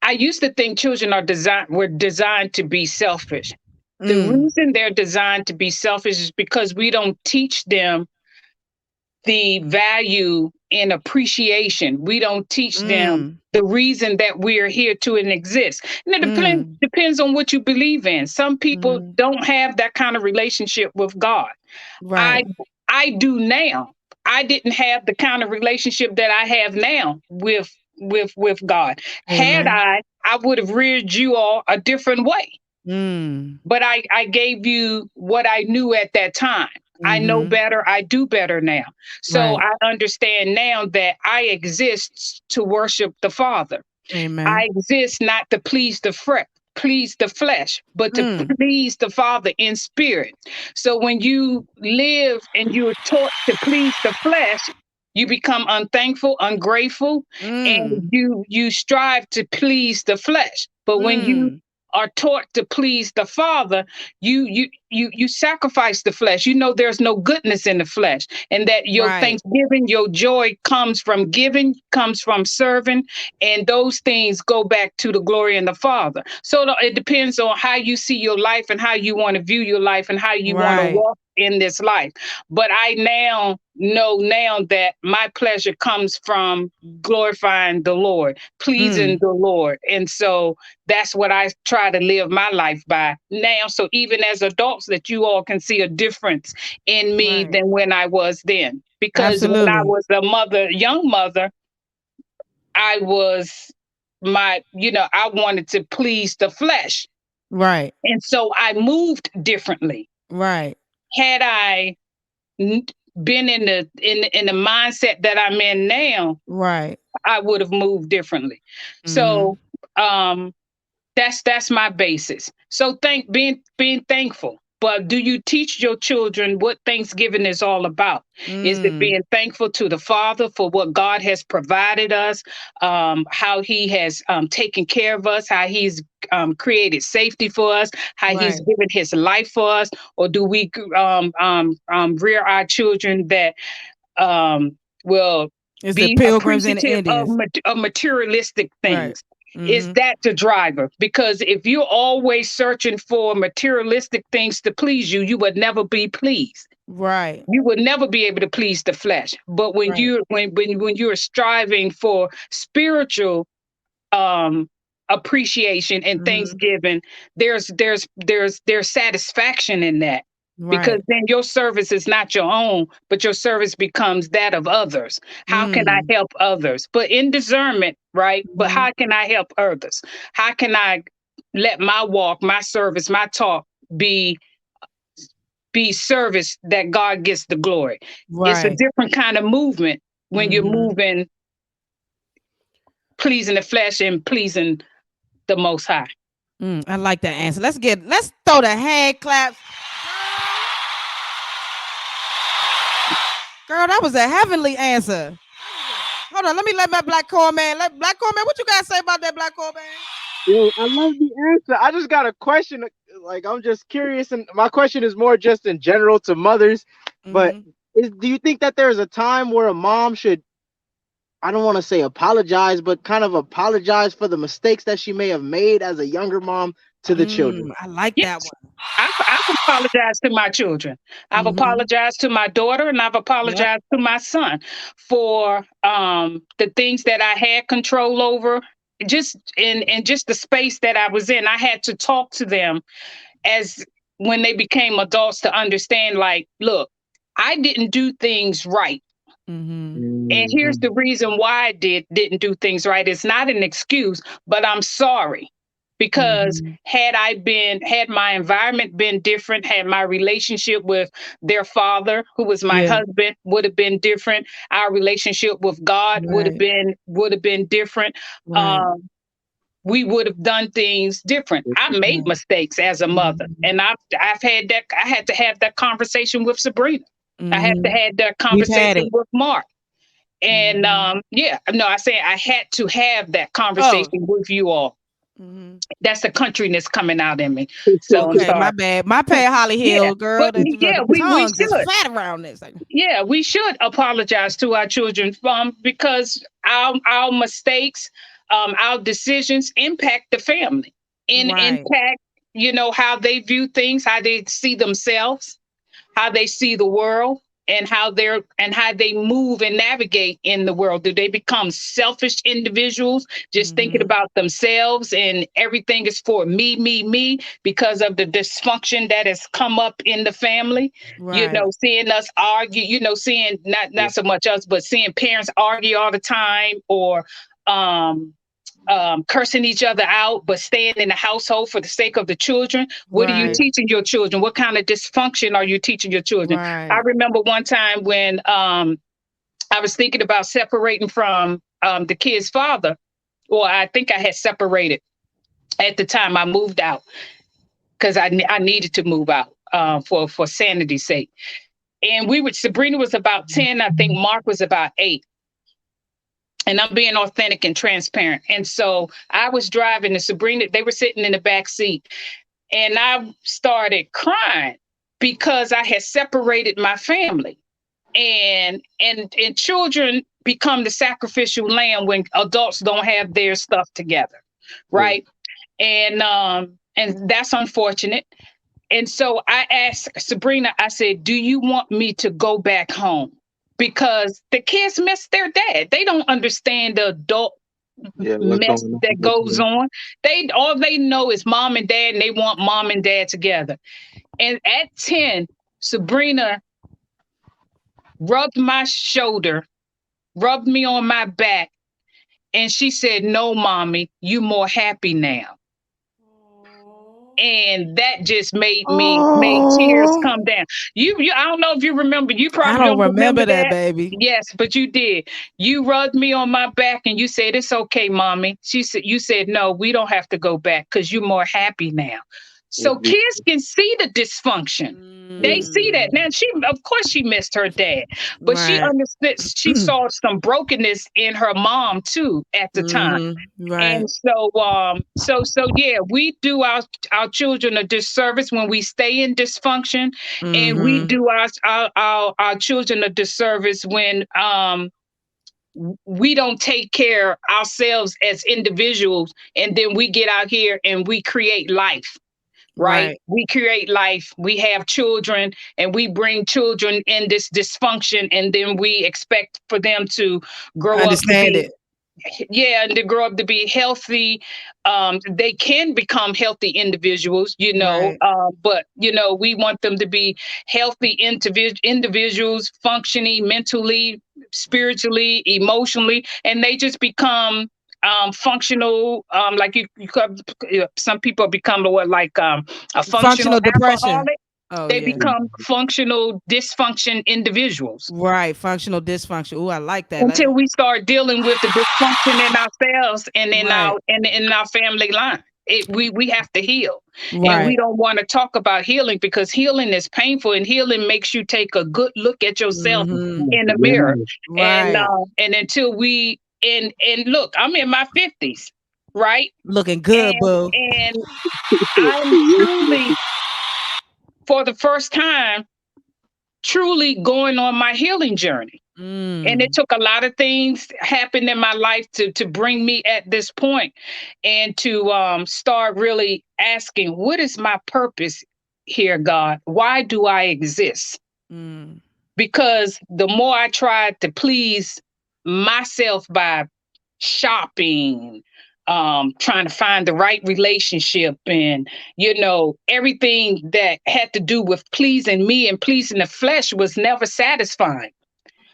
I used to think children were designed to be selfish. The Mm. reason they're designed to be selfish is because we don't teach them the value and appreciation. We don't teach them Mm. the reason that we are here to and exist. And it Mm. depends on what you believe in. Some people Mm. don't have that kind of relationship with God. I Right. I do now. I didn't have the kind of relationship that I have now with God. Had Amen. I would have reared you all a different way. Mm. But I gave you what I knew at that time. I know Mm-hmm. better. I do better now. So Right. I understand now that I exist to worship the Father. Amen. I exist not to please the flesh, but to Mm. please the Father in spirit. So when you live and you're taught to please the flesh, you become unthankful, ungrateful, and Mm. you strive to please the flesh. But when you Mm. are taught to please the Father, you sacrifice the flesh. You know there's no goodness in the flesh, and that your Right. thanksgiving, your joy comes from giving, comes from serving, and those things go back to the glory and the Father. So it depends on how you see your life and how you want to view your life and how you want to Right. walk in this life. But I now know now that my pleasure comes from glorifying the Lord, pleasing Mm. the Lord. And so that's what I try to live my life by now. So even as adults, that you all can see a difference in me Right. than when I was then. Because when I Absolutely. was a mother, young mother, I was I wanted to please the flesh. Right. And so I moved differently. Right. Had I n- been in the mindset that I'm in now, Right. I would have moved differently. Mm-hmm. So um that's my basis. So being thankful. But do you teach your children what Thanksgiving is all about? Is it Mm. being thankful to the Father for what God has provided us, how He has taken care of us, how He's created safety for us, how He's Right. given His life for us? Or do we rear our children that will It's the be Pilgrims and the appreciative Indians. of materialistic Right. things? Is Mm-hmm. that the driver? Because if you're always searching for materialistic things to please you, you would never be pleased. Right. You would never be able to please the flesh. But when Right. you when you're striving for spiritual um appreciation and Mm-hmm. thanksgiving, there's satisfaction in that, because Right. then your service is not your own, but your service becomes that of others. How can I Mm. help others? But in discernment, right? But Mm-hmm. how can I help others? How can I let my walk, my service, my talk be service that God gets the glory? It's a Right. different kind of movement when you're Mm-hmm. moving, pleasing the flesh and pleasing the most high. I like that answer. Let's throw the hand claps. Girl, that was a heavenly answer. Hold on, let me let my black core man. Let black core man, what you guys say about that black core man? Yo, I love the answer. I just got a question. Like, I'm just curious, and my question is more just in general to mothers. But Mm-hmm. do you think that there's a time where a mom should, I don't want to say apologize, but kind of apologize for the mistakes that she may have made as a younger mom to the children? I like that Yes, one. I've apologized to my children. I've Mm-hmm. apologized to my daughter, and I've Yep. apologized to my son for the things that I had control over. Just in just the space that I was in, I had to talk to them as when they became adults to understand. Like, look, I didn't do things right. Mm-hmm. And here's Mhm. the reason why I didn't do things right. It's not an excuse, but I'm sorry. Because Mm-hmm. had my environment been different, had my relationship with their father, who was my Yeah. husband, would have been different. Our relationship with God Right. would have been different. Right. Um, we would have done things different. I made Right. mistakes as a mother, Mm-hmm. and I've had that. I had to have that conversation with Sabrina. I had to Mm-hmm. have that We've had conversation it. with Mark. And Mm-hmm. yeah, no, I say I had to have that Oh. conversation with you all. Mm-hmm. That's the countryness coming out in me. So I'm Okay, my sorry. bad. My pay Holly Yeah, Hill, girl. but The yeah, we tongues is should. fat around this. Yeah, we should apologize to our children, because our mistakes, our decisions impact the family, Right. impact, how they view things, how they see themselves, how they see the world, and how they move and navigate in the world. Do they become selfish individuals, just thinking Mm-hmm. about themselves and everything is for me, because of the dysfunction that has come up in the family? Right. Seeing us argue, seeing not so much us, but seeing parents argue all the time, or um cursing each other out, but staying in the household for the sake of the children. What are you Right. teaching your children? What kind of dysfunction are you teaching your children? I Right. remember one time when I was thinking about separating from the kid's father, or I think I had separated at the time I moved out, because I needed to move out for sanity's sake. And Sabrina was about 10, I think Mark was about 8. And I'm being authentic and transparent. And so I was driving, and Sabrina, they were sitting in the back seat, and I started crying because I had separated my family. And children become the sacrificial lamb when adults don't have their stuff together, True. right? And that's unfortunate. And so I asked Sabrina, I said, "Do you want me to go back home?" Because the kids miss their dad. They don't understand the adult Yeah, what's mess going on that with goes you? on. All they know is mom and dad, and they want mom and dad together. And at 10, Sabrina rubbed my shoulder, rubbed me on my back, and she said, "No, mommy, you more happy now." And that just made tears Oh, come down. I don't know if you remember. You I probably don't don't remember remember that, that. baby. Yes, but you did. You rubbed me on my back and you said, "It's okay, mommy." You said, "No, we don't have to go back because you're more happy now." So kids can see the dysfunction. They see that. Now of course she missed her dad, but she Right. understood, she saw some brokenness in her mom too at the time. Right. And so yeah, we do our children a disservice when we stay in dysfunction, and we do our children a disservice when we don't take care ourselves as individuals, and then we get out here and we create life. Right? Right. We create life. We have children and we bring children in this dysfunction, and then we expect for them to grow up to Understand be, it. yeah, and to grow up to be healthy. They can become healthy individuals, Right. but we want them to be healthy individuals, functioning mentally, spiritually, emotionally, and they just become functional. Like some people become what, like a functional Functional depression. alcoholic. Oh They yeah. become functional dysfunction individuals Right. Functional dysfunction. Oh, I like that. until we start dealing with the dysfunction in ourselves and in Right. our family line. We have to heal, and we Right. don't want to talk about healing because healing is painful, and healing makes you take a good look at yourself in the mirror. And Right. and until we and look, I'm in my 50s, right? Looking good, boo. And I'm truly, for the first time, truly going on my healing journey. And it Mm. took a lot of things happen in my life to bring me at this point, and to start really asking, what is my purpose here, God? Why do I exist? Mm. Because the more I tried to please myself by shopping, trying to find the right relationship, and everything that had to do with pleasing me and pleasing the flesh was never satisfying.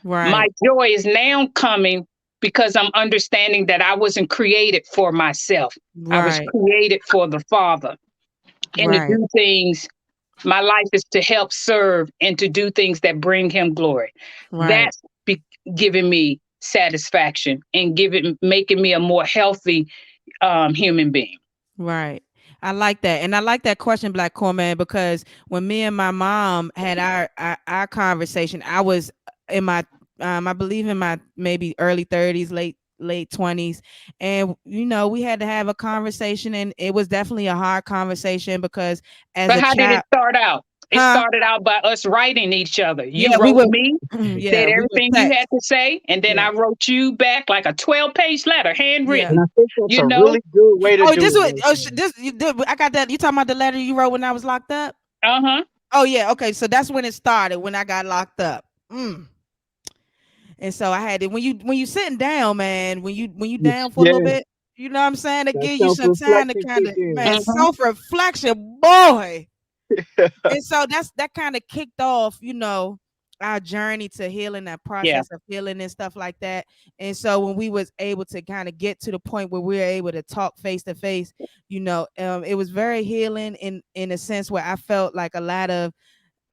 My Right. joy is now coming because I'm understanding that I wasn't created for myself. I was Right. created for the Father, and to Right. do things. My life is to help serve and to do things that bring Him glory. Right. That's giving me satisfaction and making me a more healthy human being. Right. I like that. And I like that question, Black Corman, because when me and my mom had our conversation, I was in my I believe in my maybe early 30s, late 20s. And we had to have a conversation, and it was definitely a hard conversation because as But a how did child, it start out? It huh? started out by us writing each other. You Yeah, we wrote were me, yeah, said we were everything you text. had to say, and then Yeah. I wrote you back like a 12-page letter, Yeah. And handwritten. I think that's You a know? really good way to Oh, do this it. was Right oh there. this I got that. You talking about the letter you wrote when I was locked up? Uh-huh. Oh yeah, okay. So that's when it started, when I got locked up. And so I had it when you sitting down, man, when you down for a little Yeah, bit, you know what I'm saying? To that give you self some time to reflection kind kick of, in. man, Mhm. self-reflection, boy. And so that kind of kicked off, our journey to healing, that Yeah. process of healing and stuff like that. And so when we was able to kind of get to the point where we were able to talk face to face, it was very healing in a sense where I felt like a lot of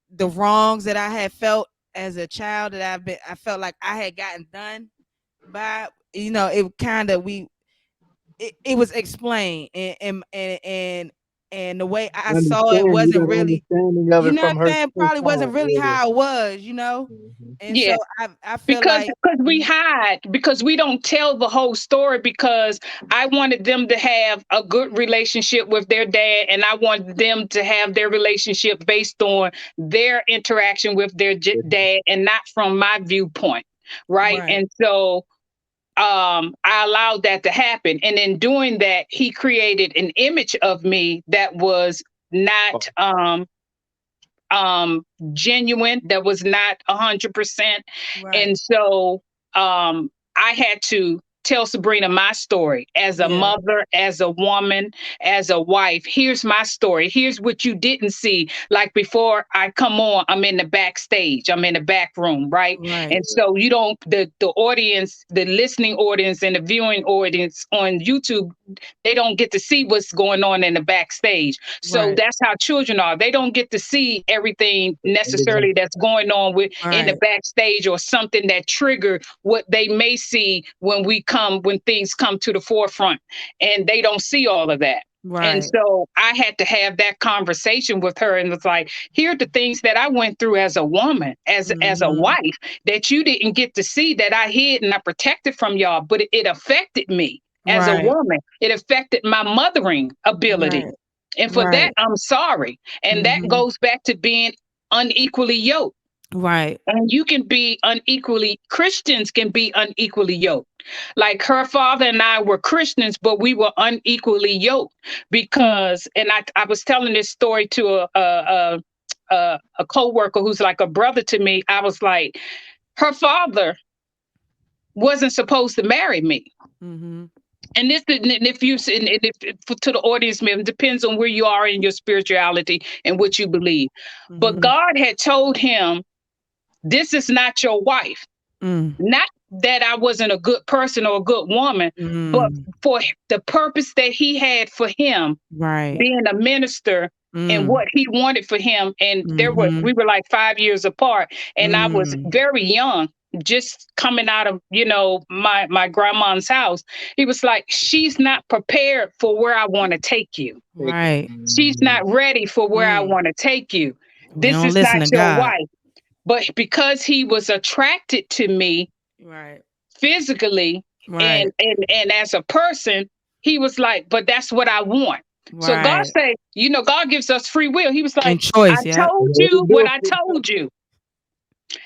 the wrongs that I had felt as a child that I felt like I had gotten done by, it kind of it was explained, and the way I saw it Understand, you wasn't got an really, understanding of you it know what from I'm her saying, probably wasn't side. really Yeah. how it was, Mhm. and so Yeah. I feel Because like we hide, because we don't tell the whole story, because I wanted them to have a good relationship with their dad, and I wanted them to have their relationship based on their interaction with their dad and not from my viewpoint, right? right, And so I allowed that to happen, and in doing that he created an image of me that was Oh, not um genuine, that was not 100%. right, And so I had to tell Sabrina my story as a yeah, mother, as a woman, as a wife. Here's my story. Here's what you didn't see. Like, before I come on, I'm in the backstage, I'm in the back room, right? right, And so you don't, the audience, the listening audience and the viewing audience on YouTube, they don't get to see what's going on in the backstage. So right, that's how children are. They don't get to see everything necessarily that's going on with in the right, backstage, or something that trigger what they may see when things come to the forefront. And they don't see all of that. And Right. so I had to have that conversation with her and was like, here are the things that I went through as a woman, as a Mm-hmm. wife, that you didn't get to see, that I hid and I protected from y'all, but it affected me as a Right. woman. It affected my mothering ability. Right. And for that, Right. I'm sorry. And that Mm-hmm. goes back to being unequally yoked. Right. And you can be unequally, Christians can be unequally yoked. Like her father and I were Christians, but we were unequally yoked because, and I was telling this story to a co-worker who's like a brother to me. I was like, her father wasn't supposed to marry me. Mm-hmm. And this, and if you, and to the audience, it depends on where you are in your spirituality and what you believe. But Mm-hmm. God had told him, this is not your wife. Mm. Not that I wasn't a good person or a good woman, but Mm. for the purpose that he had for him, Right. being a minister and Mm. what he wanted for him. And Mm-hmm. we were like 5 years apart, and I was Mm. very young, just coming out of, my grandma's house. He was like, she's not prepared for where I want to take you. Right. She's not ready for where I Mm. want to take you. We This don't is listen not to your God. wife. But because he was attracted to me Right. physically Right. and as a person, he was like, but that's what I want. So God Right. said, God gives us free will. He was like, And I choice. Yep. told you what I told you.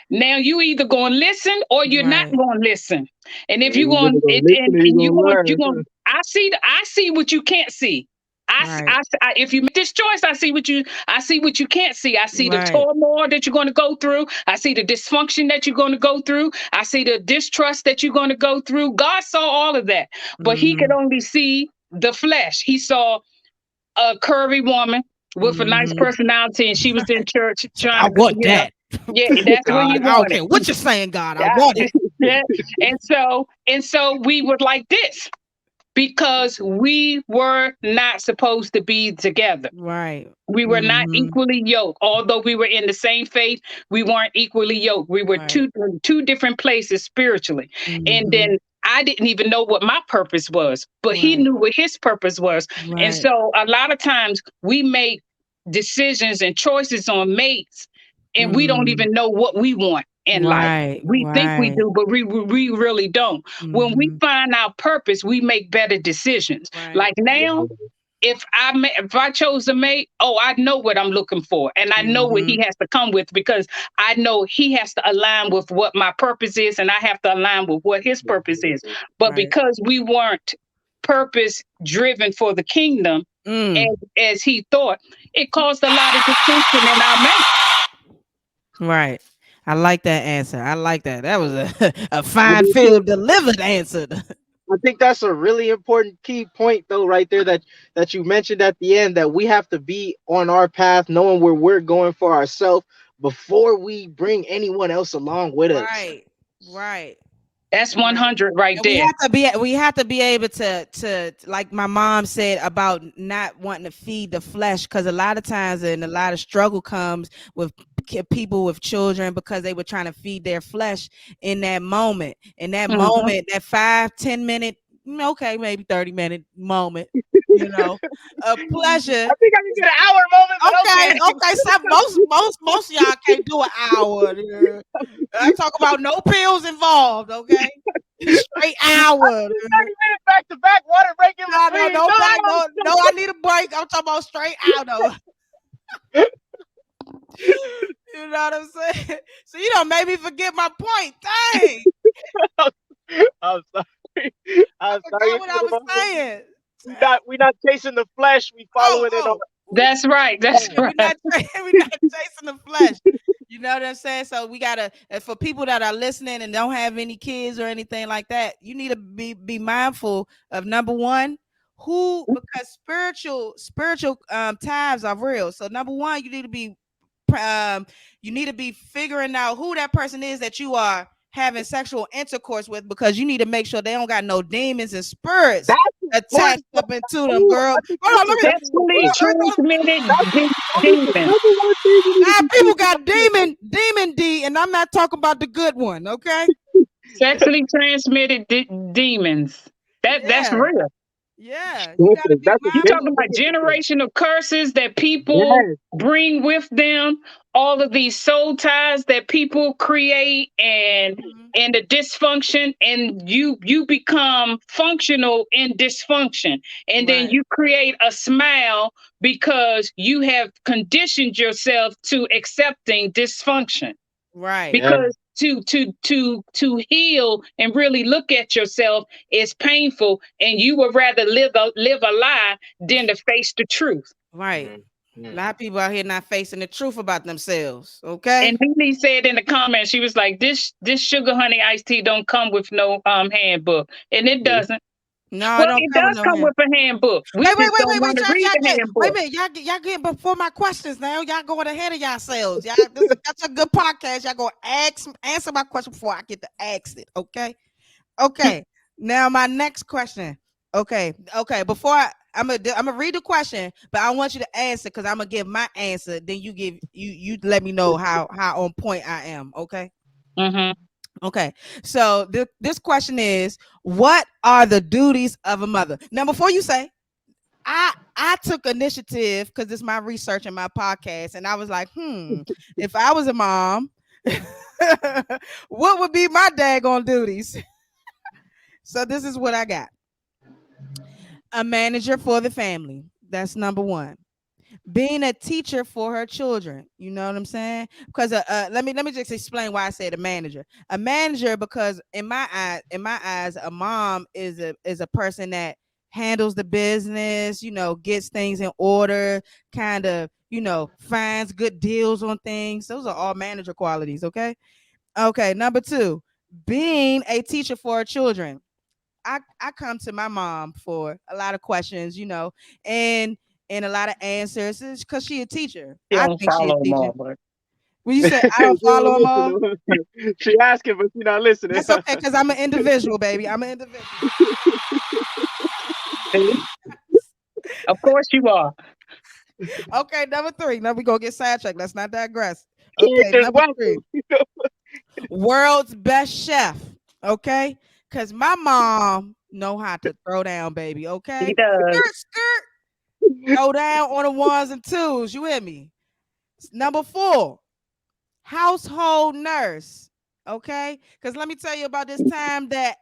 Now you either gonna listen or you're not Right. gonna listen. And if Yeah, you're you going either gonna and, listen and, or you and gonna you learn. going I see what you can't see. Right. If you make this choice, I see what you can't see. I see the Right. turmoil that you're going to go through. I see the dysfunction that you're going to go through. I see the distrust that you're going to go through. God saw all of that, but he could Mm-hmm. only see the flesh. He saw a curvy woman with a nice Mm-hmm. personality, and she was in church It's like, trying I to go, want that. yeah, that's what he God, I don't wanted. care what you're saying, God. I Yeah. want it. Yeah. And so we were like this because we were not supposed to be together. Right. We were not Mm-hmm. equally yoked. Although we were in the same faith, we weren't equally yoked. We were Right. two different places spiritually. And Mm-hmm. then I didn't even know what my purpose was, but he Right. knew what his purpose was. And Right. so a lot of times we make decisions and choices on mates, and we don't Mm. even know what we want in life. Right. We think we Right. do, but we really don't. When we Mm-hmm. find our purpose, we make better decisions. Right. Like now, if I chose a mate, oh, I know what I'm looking for, and I know what Mm-hmm. he has to come with because I know he has to align with what my purpose is, and I have to align with what his purpose is. But Right. because we weren't purpose driven for the kingdom Mm. as he thought, it caused a lot of dissension in our mate. Right. I like that answer. I like that. That was a I fine mean, field delivered answer. I think that's a really important key point though, right there that you mentioned at the end, that we have to be on our path, knowing where we're going for ourselves before we bring anyone else along with us. Right. Right. That's Right. 100 right And there. we have to be able to like my mom said about not wanting to feed the flesh, because a lot of times and a lot of struggle comes with people with children because they were trying to feed their flesh in that moment. In that Mhm. moment, that 5-10 minute, okay, maybe 30-minute moment, a pleasure. I think I can get an hour moment, but Okay, okay. okay. Some most of y'all can't do an hour. I talk about no pills involved. Okay, straight hour. 30 minutes back to back, water break in No, no, between. no back. No, No, no. I need a break. I'm talking about straight out though. You know what I'm saying? So you don't make me forget my point. Dang, I'm sorry. I I'm sorry. forgot what I was saying. We not chasing the flesh. We Oh, following it on. oh. That's right. That's Yeah, right. we not chasing the flesh. You know what I'm saying? So we gotta, for people that are listening and don't have any kids or anything like that, you need to be mindful of number one, because spiritual ties are real. So number one, you need to be figuring out who that person is that you are having sexual intercourse with, because you need to make sure they don't got no demons and spirits That's attached important. up into them, Ooh, girl. I think Hold on, let me. Sexually transmitted that's the demons. number one thing we need to Now be people thinking got about. demon D, and I'm not talking about the good one. Okay. Sexually transmitted demons. That's Yeah. real. Yeah, you gotta Listen, be that's a You big, talking mindful. about big thing. generational curses that people Yes. bring with them, all of these soul ties that people create, Hmm. and the dysfunction, and you become functional in dysfunction, and then Right, you create a smile because you have conditioned yourself to accepting dysfunction, right, Yeah. because to heal and really look at yourself is painful, and you would rather live a lie than to face the truth. right. Mm, A mm. lot of people out here not facing the truth about themselves. Okay. And Nene said in the comments, she was like, this sugar honey iced tea don't come with no handbook. And it See? doesn't. No, it Well, don't it come with does no come hand. with a handbook. We Wait, wait, just wait, don't wait, want wait, to y'all, read y'all the get, wait a handbook. minute, y'all getting before my questions now. Y'all going ahead of yourselves. Y'all, that's a good podcast. Y'all go answer my question before I get to ask it. Okay. Okay. Now my next question. Okay. Okay. I'm gonna read the question, but I want you to answer because I'm gonna give my answer. Then you let me know how on point I am. Okay. Hmm. Okay. So this question is, what are the duties of a mother? Now, before you say, I took initiative because it's my research and my podcast, and I was like, if I was a mom, what would be my daggone duties? So this is what I got: a manager for the family. That's number one. Being a teacher for her children. You know what I'm saying? Because let me just explain why I said a manager. A manager because in my eyes, a mom is a person that handles the business, gets things in order, kind of, finds good deals on things. Those are all manager qualities, okay? Okay, number 2, being a teacher for her children. I come to my mom for a lot of questions, and a lot of answers because she a teacher. She I don't think she a follow them teacher. all, but When you say I She don't follow them all, don't listen. She asking, but she not listening. that's okay because I'm an individual, baby. I'm an individual. see, of course you are. Okay, number 3. Now we gonna get sidetracked. Let's not digress. Kids Okay, is number welcome. 3. World's best chef. Okay, because my mom know how to throw down, baby. He Okay, does. skirt, skirt, throw down on the ones and twos. You hear me? Number 4, household nurse. Okay. Because let me tell you about this time that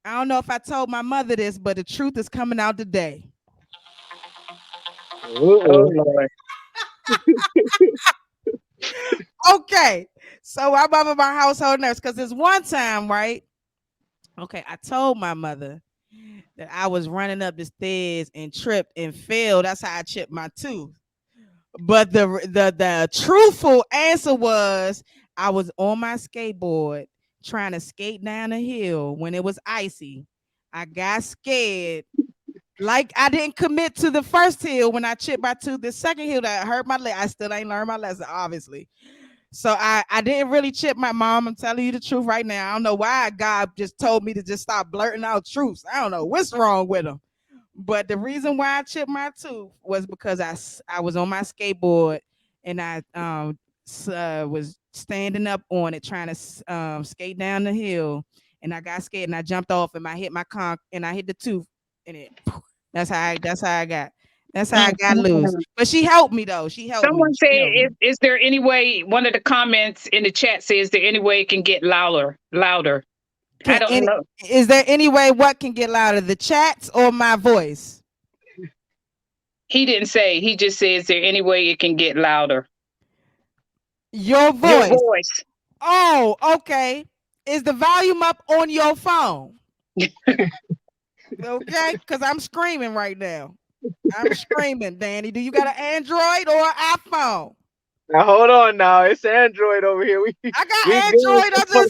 I don't know if I told my mother this, but the truth is coming out today. Oh Uh-oh. Lord. Okay. So my mother, my household nurse, because there's one time, right? Okay. I told my mother that I was running up the stairs and tripped and fell. That's how I chipped my tooth. But the truthful answer was I was on my skateboard trying to skate down a hill when it was icy. I got scared. Like I didn't commit to the first hill when I chipped my tooth. The second hill that hurt my leg, I still ain't learned my lesson, obviously. So I didn't really chip my mom. I'm telling you the truth right now. I don't know why God just told me to just stop blurting out truths. I don't know what's wrong with him. But the reason why I chipped my tooth was because I was on my skateboard and I was standing up on it trying to skate down the hill, and I got scared and I jumped off and I hit my conch and I hit the tooth and it. That's how I got loose. Mm-mm. But she helped me though. She helped me. Someone said, She helped me. is there any way? One of the comments in the chat says, "Is there any way it can get louder? Louder." I Can don't any know. Is there any way what can get louder, the chats or my voice? He didn't say. He just says, "Is there any way it can get louder?" Your Your voice. voice. Oh, okay. Is the volume up on your phone? Okay, because I'm screaming right now. I'm screaming, Danny. Do you got an Android or an iPhone? Now hold on now. It's Android over here. We I we got good. Android.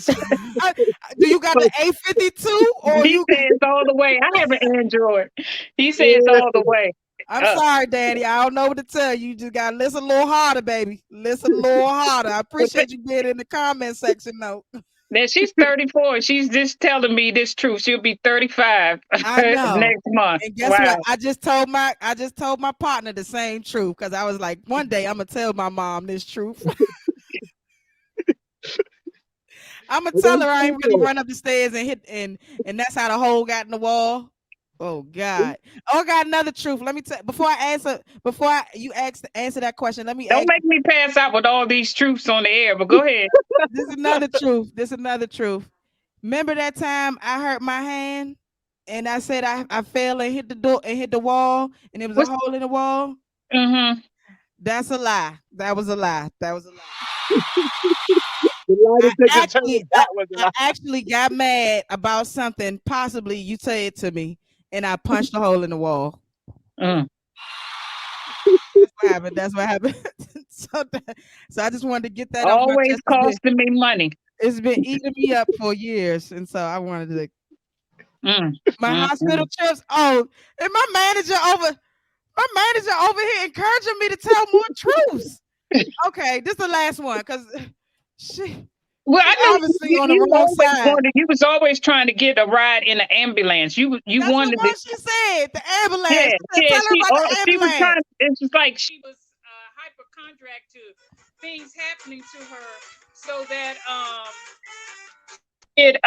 Do you got the A52 or He you? says all the way. I have an Android. He says Yeah. all the way. I'm Uh, sorry, Danny. I don't know what to tell you. You just got to listen a little harder, baby. Listen a little harder. I but appreciate you being in the comment section, though. now she's 34. She's just telling me this truth. She'll be 35 I know. next month. And guess what? Wow. I just told my partner the same truth because I was like, one day I'm gonna tell my mom this truth. I'm gonna But tell that's her I true ain't really though. run up the stairs and hit and that's how the hole got in the wall. Oh God. Oh, I got another truth. Let me tell before I answer before you answer that question. Let me Don't ask make me pass out with all these truths on the air, but go ahead. this is another truth. This is another truth. Remember that time I hurt my hand and I said I fell and hit the door and hit the wall and there was a What's hole in the wall? mm-hmm. That's a lie. That was a lie. That was a lie. The lie I detector actually determined that was a I lie. actually got mad about something possibly you said to me and I punched a hole in the wall. Mm. That's what happened. That's what happened. so, so I just wanted to get that off my Always chest. costing me money. It's been eating me up for years, and so I wanted to Mm. my Mm. hospital Mm. trips. Oh, and my manager over here encouraging me to tell more truths. Okay, this is the last one because she Well, she I know obviously you, on the you wrong always side. wanted. You was always trying to get a ride in an ambulance. You That's what wanted it. mom she said. The ambulance. Yeah, She said, yeah. tell her about the She was ambulance. trying. It's just like she was hypochondriac to things happening to her, so that it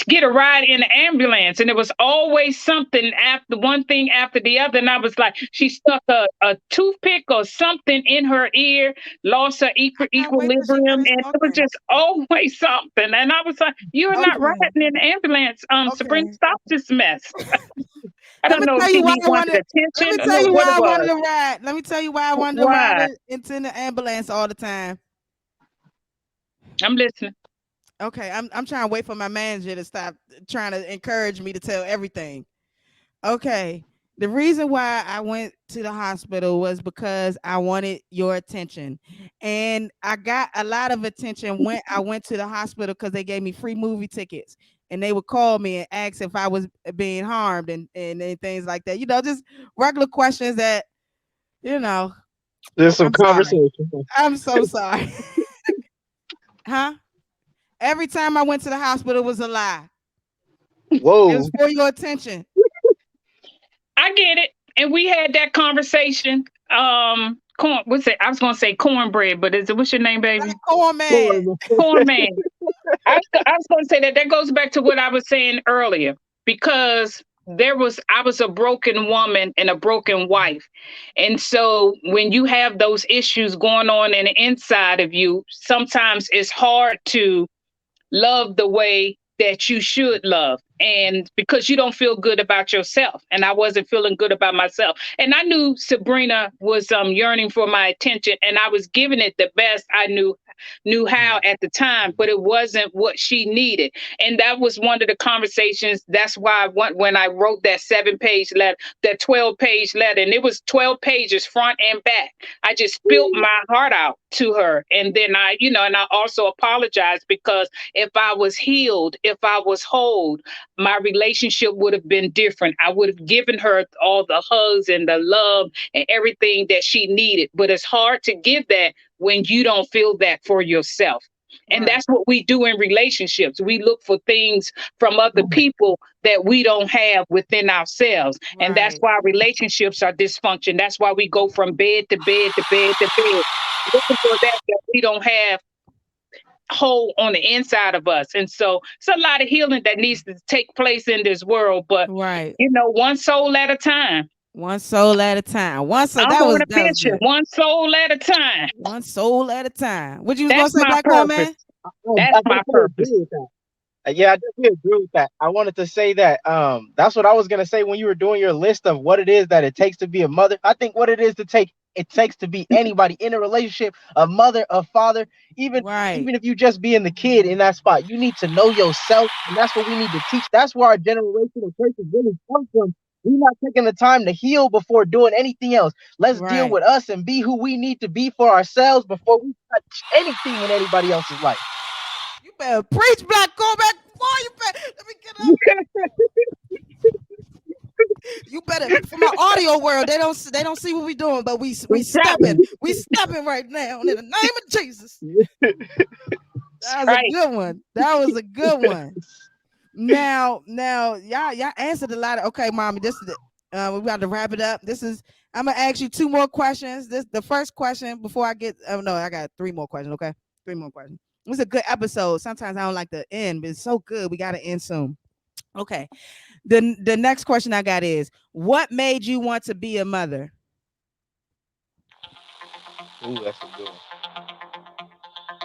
get a ride in the ambulance, and it was always something after one thing after the other, and I was like, she stuck a toothpick or something in her ear, lost her I can't wait till she equilibrium, finished and it was talking. just always something, and I was like, you're not Okay, riding in the ambulance, Sabrina, okay. stop this mess. I Let don't me know if tell she you why I wanted wanted. Let me attention or tell you what it why I wanted was. to ride. Let me tell you why I wanted to ride Why? it into the ambulance all the time. I'm listening. Okay, I'm trying to wait for my manager to stop trying to encourage me to tell everything. Okay. The reason why I went to the hospital was because I wanted your attention. And I got a lot of attention when I went to the hospital because they gave me free movie tickets. And they would call me and ask if I was being harmed and things like that. Just regular questions that, you know, There's some I'm sorry. conversation. I'm so sorry. huh? Every time I went to the hospital it was a lie. It was Whoa. for your attention. I get it. And we had that conversation. Corn, what's it? I was gonna say cornbread, but is it what's your name, That's baby? corn man. Horrible. Corn man. I was going to say that goes back to what I was saying earlier, because I was a broken woman and a broken wife. And so when you have those issues going on in the inside of you, sometimes it's hard to love the way that you should love, and because you don't feel good about yourself, and I wasn't feeling good about myself, and I knew Sabrina was yearning for my attention, and I was giving it the best I knew how at the time, but it wasn't what she needed. And that was one of the conversations. That's why when I wrote that 7-page letter, that 12-page letter, and it was 12 pages front and back. I just spilled my heart out to her. And then and I also apologized, because if I was healed, if I was whole, my relationship would have been different. I would have given her all the hugs and the love and everything that she needed. But it's hard to give that when you don't feel that for yourself. And Right. that's what we do in relationships. We look for things from other people that we don't have within ourselves. And that's Right. why relationships are dysfunction. That's why we go from bed to bed to bed to bed, looking for that we don't have whole on the inside of us. And so it's a lot of healing that needs to take place in this world. But, Right. one soul at a time. One soul at a time. One soul. I'm That on was a that was mission, good. one soul at a time. One soul at a time. What you was gonna That's say, my Black Corn purpose. Man? That's I my definitely purpose. agree with that. Yeah, I definitely agree with that. I wanted to say that that's what I was gonna say when you were doing your list of what it is that it takes to be a mother. I think what it takes to be anybody in a relationship, a mother, a father, even Right. even if you just being the kid in that spot, you need to know yourself, and that's what we need to teach. That's where our generational curses really come from. We're not taking the time to heal before doing anything else. Let's deal Right. with us and be who we need to be for ourselves before we touch anything in anybody else's life. You better preach, Black Corn Man. Boy, you better let me get up. You better for my audio world. They don't see what we doing, but we That's right. stepping. We stepping right now in the name of Jesus. That's That was a right. good one. That was a good one. Now, y'all answered a lot of. Okay, mommy, this is it. We about to wrap it up. I'm gonna ask you two more questions. This the first question before I get. Oh no, I got three more questions. Okay, three more questions. It was a good episode. Sometimes I don't like to end, but it's so good. We gotta end soon. Okay. The next question I got is, what made you want to be a mother? Ooh, that's a good one.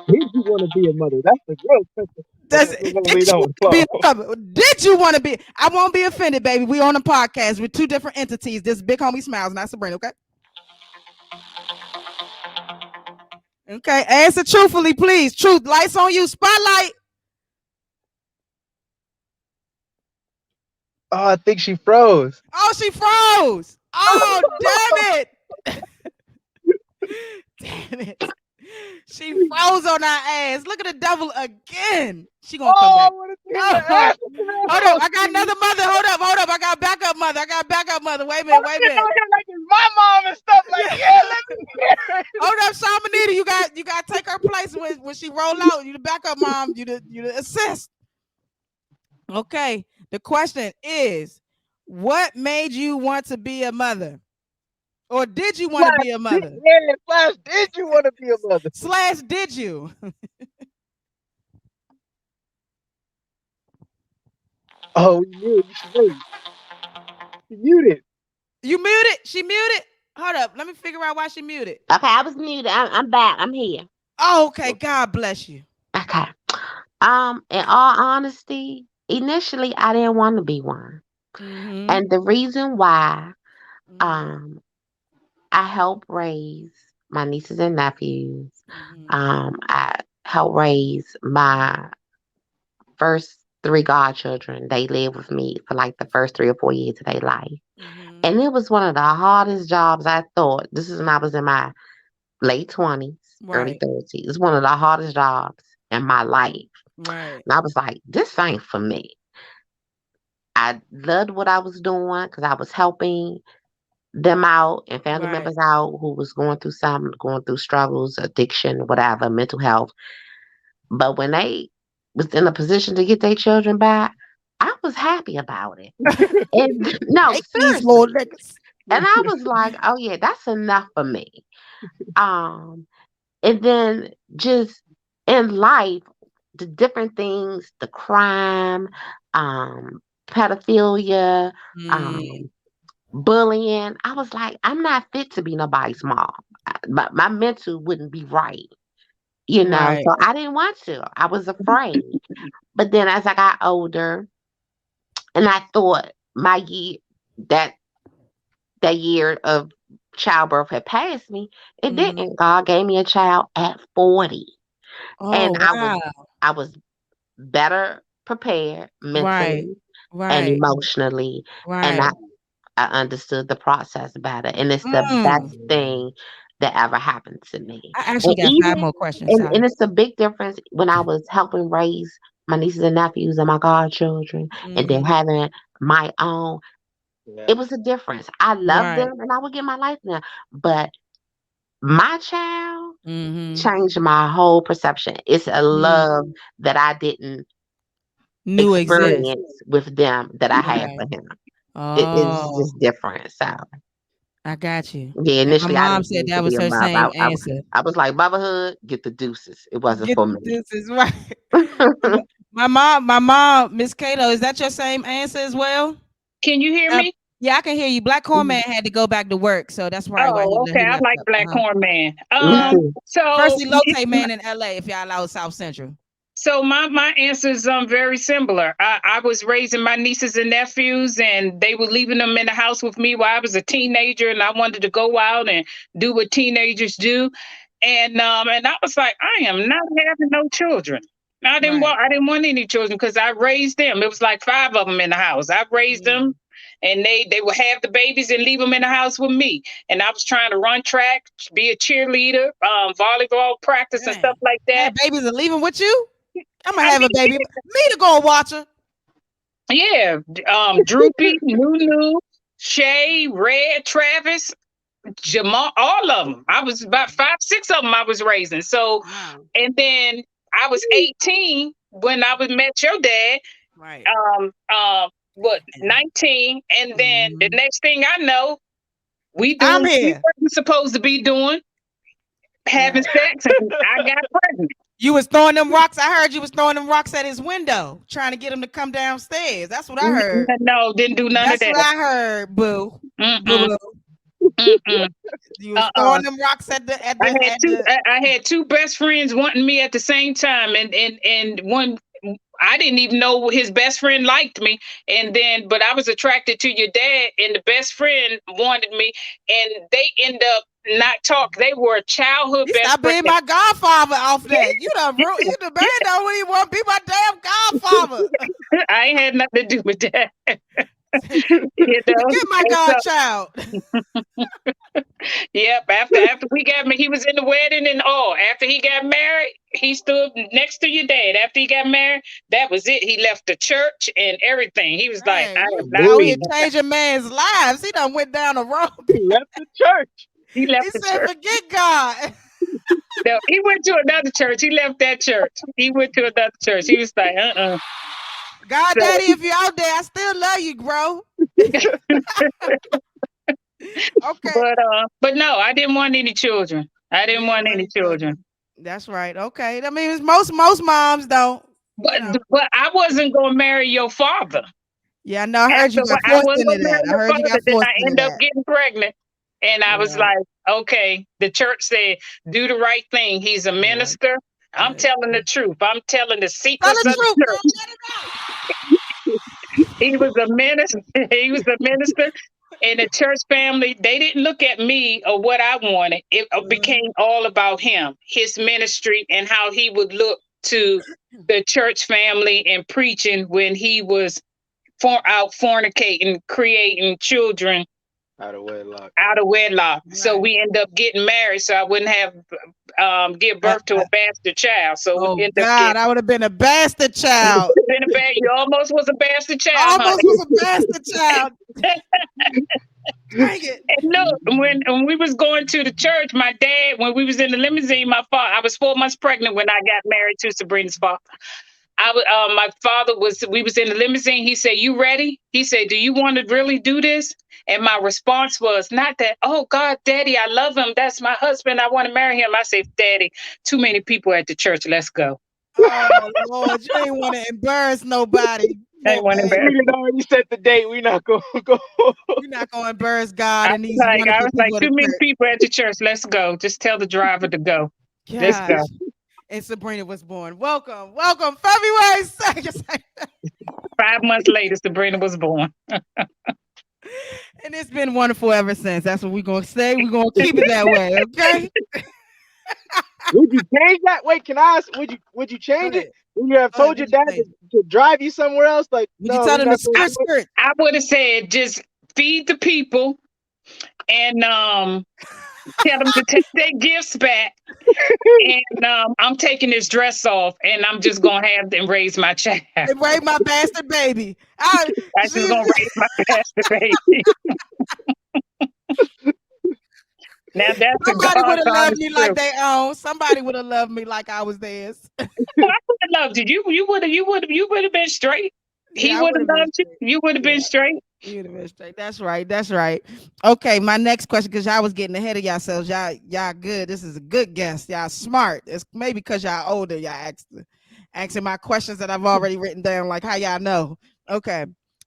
Did you want to be a mother? That's the real question. But Does that's what we did you don't want to be know. a mother? Did you want to be? I won't be offended, baby. We on a podcast with two different entities. This big homie smiles, not Sabrina. Okay. Okay. Answer truthfully, please. Truth. Lights on you. Spotlight. Oh, I think she froze. Oh, she froze. Oh, damn it. Damn it. She froze on our ass. Look at the devil again. She gonna come Oh, I back. want to see the Oh, answer to that. hold up. I got another mother. Hold up. I got backup mother. Wait a minute. I'm sitting over here like it's my mom and stuff. Like, Yeah. yeah, let me hear it. Hold up, Shamanita. You got to take her place when she roll out. You the backup mom. You the assist. Okay. The question is, what made you want to be a mother? Or did you want to be a mother? Yeah, Flash, did you want to be a mother? Slash, did you? Oh, we muted. Wait, she muted. You muted? She muted? Hold up. Let me figure out why she muted. Okay, I was muted. I'm back. I'm here. Oh, okay. God bless you. Okay. In all honesty, initially I didn't want to be one. Mm-hmm. And the reason why, Mm-hmm. um, I help raise my nieces and nephews. Mm-hmm. I help raise my first three godchildren. They lived with me for like the first 3 or 4 years of their life. Mm-hmm. And it was one of the hardest jobs I thought. This is when I was in my late 20s, early Right. 30s. It's one of the hardest jobs in my life. Right. And I was like, this ain't for me. I loved what I was doing because I was helping them out and family Right. members out who was going through struggles, addiction, whatever, mental health. But when they was in a position to get their children back, I was happy about it. And no, Take these little seriously. niggas. And I was like, oh yeah, that's enough for me. Um, and then just in life, the different things, the crime, um, pedophilia, Mm, um, bullying. I was like, I'm not fit to be nobody's mom. My mental wouldn't be right, right. So I didn't want to. I was afraid. But then as I got older, and I thought my year that that year of childbirth had passed me, it Mm-hmm. didn't. God gave me a child at 40, Oh, and wow. I was better prepared Right. mentally and Right. emotionally, and Right. I understood the process better, and it's the best Mm. thing that ever happened to me. I And actually got five even more questions. and Sorry. it's a big difference when I was helping raise my nieces and nephews and my godchildren, and then Mm-hmm. having my own. Yeah. It was a difference. I love Right. them, and I would give my life to them, but my child Mm-hmm. changed my whole perception. It's a Mm. love that I didn't New exist. experience with them that I had Right. for him. It is Oh, just different. So I got you. yeah, And my initially I mom didn't said want to that be was a her mother. same answer. I was like, motherhood, get the deuces. It wasn't Get for the me. deuces right. My mom, Miss Cato, is that your same answer as well? Can you hear Um, me? yeah, I can hear you. Black Corn Man had to go back to work, so that's probably why Oh, okay. he I left like up. Black Uh-huh. Corn Man. Me Uh-huh. too. So First Elote man in LA, if y'all out South Central. my answer is very similar. I was raising my nieces and nephews, and they were leaving them in the house with me while I was a teenager, and I wanted to go out and do what teenagers do, and I was like, I am not having no children. Right. I didn't want any children because I raised them. It was like five of them in the house. I raised them, Mm, and they would have the babies and leave them in the house with me. And I was trying to run track, be a cheerleader, volleyball practice and stuff dang. like that. Had babies are leaving with you? I'm gonna I have a baby. mean, Me to go watch her. yeah, Droopy, Nunu, Shay, Red, Travis, Jamal, all of them. I was about five, six of them I was raising. So, Wow. and then I was 18 when I was met your dad. Right. What 19, and then the Mhm. next thing I know, I'm we here. weren't supposed to be doing having Right. sex, and I got pregnant. You was throwing them rocks. I heard you was throwing them rocks at his window, trying to get him to come downstairs. That's what I heard. No, didn't do none of That's what that. I heard, boo. Boo Mm-mm, boo. mm-mm. You was Uh-uh. throwing them rocks at the at I the had at two. the I had two best friends wanting me at the same time, and one I didn't even know his best friend liked me, and then but I was attracted to your dad, and the best friend wanted me, and they end up not talk. They were childhood You best stop being friends. my godfather off that. You the man don't really want to be my damn godfather. I ain't had nothing to do with that, you know. Forget my And so, godchild. yep. After we got me, he was in the wedding and all. After he got married, he stood next to your dad. After he got married, that was it. He left the church and everything. He was like, Dang, "I you am not out Dude, here being." changing man's lives. He done went down the wrong. he left the church. He He left the said, church. forget God. No, he went to another church. He left that church. He went to another church. He was like, God So, daddy, if you out there, I still love you, bro. Okay. but no, I didn't want any children. I You didn't didn't want want any any children. children. That's right. Okay. I mean, it's most moms don't, you But know. but I wasn't gonna marry your father. Yeah, I know. I heard you After got I forced wasn't into gonna marry that. I your heard you father, got then forced I into end up that. getting pregnant. And I was Yeah. like, okay, the church said, do the right thing. He's a Yeah. minister. I'm Yeah. telling the truth. I'm telling the Tell secrets the of truth, the girl. church. Let it He was a minister. He was a minister. And the church family, they didn't look at me or what I wanted. It out. became all about him, his ministry, and how he would look to the church family and preaching when he was out fornicating, creating children Out of wedlock. out of wedlock. So Right. we end up getting married. So I wouldn't have give Uh, birth to a bastard child. So we oh end up God, getting I would have been a bastard child. been a bad. You almost was a bastard child, Almost honey. was a bastard child. Dang it. And look, when we was going to the church, my dad, when we was in the limousine, my father, I was 4 months pregnant when I got married to Sabrina's father. My father was, we was in the limousine. He said, "You ready?" He said, "Do you want to really do this?" And my response was not that, "Oh God, Daddy, I love him. That's my husband. I want to marry him." I said, "Daddy, too many people at the church. Let's go." Oh Lord, you ain't want to embarrass nobody. I Poor didn't want to baby. embarrass. We had already set the date. We not gonna go. You're not gonna embarrass God and these I wonderful was like, people at too the many church. people at the church. Let's go. Just tell the driver to go. Let's go. Gosh. And Sabrina was born. Welcome, welcome, February 2nd. 5 months later, Sabrina was born. And it's been wonderful ever since. That's what we're gonna say. We're gonna keep it that way, okay? Would you change that? Wait, can I ask? Would you Go change it? ahead. Would you have Go ahead. told Would your you dad change it? to drive you somewhere else? Like, Would you no, tell we them to not gonna I, skirt do it. skirt? I would have said, just feed the people and tell them to take their gifts back. And I'm taking this dress off, and I'm just gonna have them raise my child. I And raise my bastard baby. I, just she, gonna raise my bastard baby. Now that's the somebody would God's have loved honest me like truth. they own. Somebody would have loved me like I was theirs. I would have loved you. You would have been straight. He Yeah, I would would have have been loved you. straight. You would have been Yeah. straight. University. That's right. That's right. Okay, my next question, because y'all was getting ahead of yourselves. Y'all good. This is a good guess. Y'all smart. It's maybe because y'all older. Y'all asking my questions that I've already written down. Like how y'all know. Okay.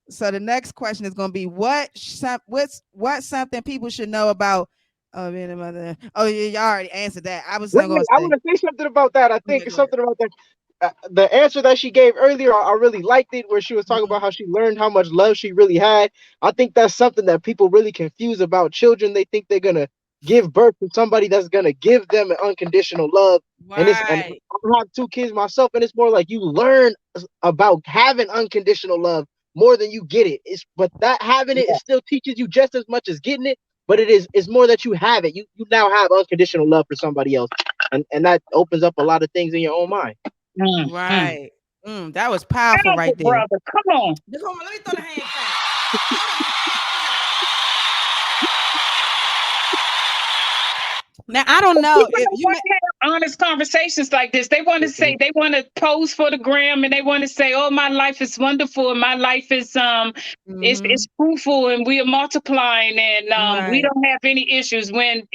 So the next question is gonna be what's something people should know about being a mother. Oh yeah, y'all already answered that. I was Wait, not wait, gonna I say. want to say something about that. I Yeah, think it's go ahead. something about that. The answer that she gave earlier, I really liked it, where she was talking Mhm. about how she learned how much love she really had. I think that's something that people really confuse about children. They think they're gonna give birth to somebody that's gonna give them an unconditional love, and Right. I have two kids myself, and it's more like you learn about having unconditional love more than you get it. It's but that having it, it still teaches you just as much as getting it. But it's more that you have it. You now have unconditional love for somebody else, and that opens up a lot of things in your own mind. Mm. Right. That was powerful right Powerful there. brother. Come on. Come on, let me throw the hand clap. Throw the hand clap. Now I don't know People if don't you want may. to have honest conversations like this. They want to say, they want to pose for the gram, and they want to say, "Oh, my life is wonderful, and my life is Mhm. it's fruitful, and we are multiplying, and we Right. don't have any issues." When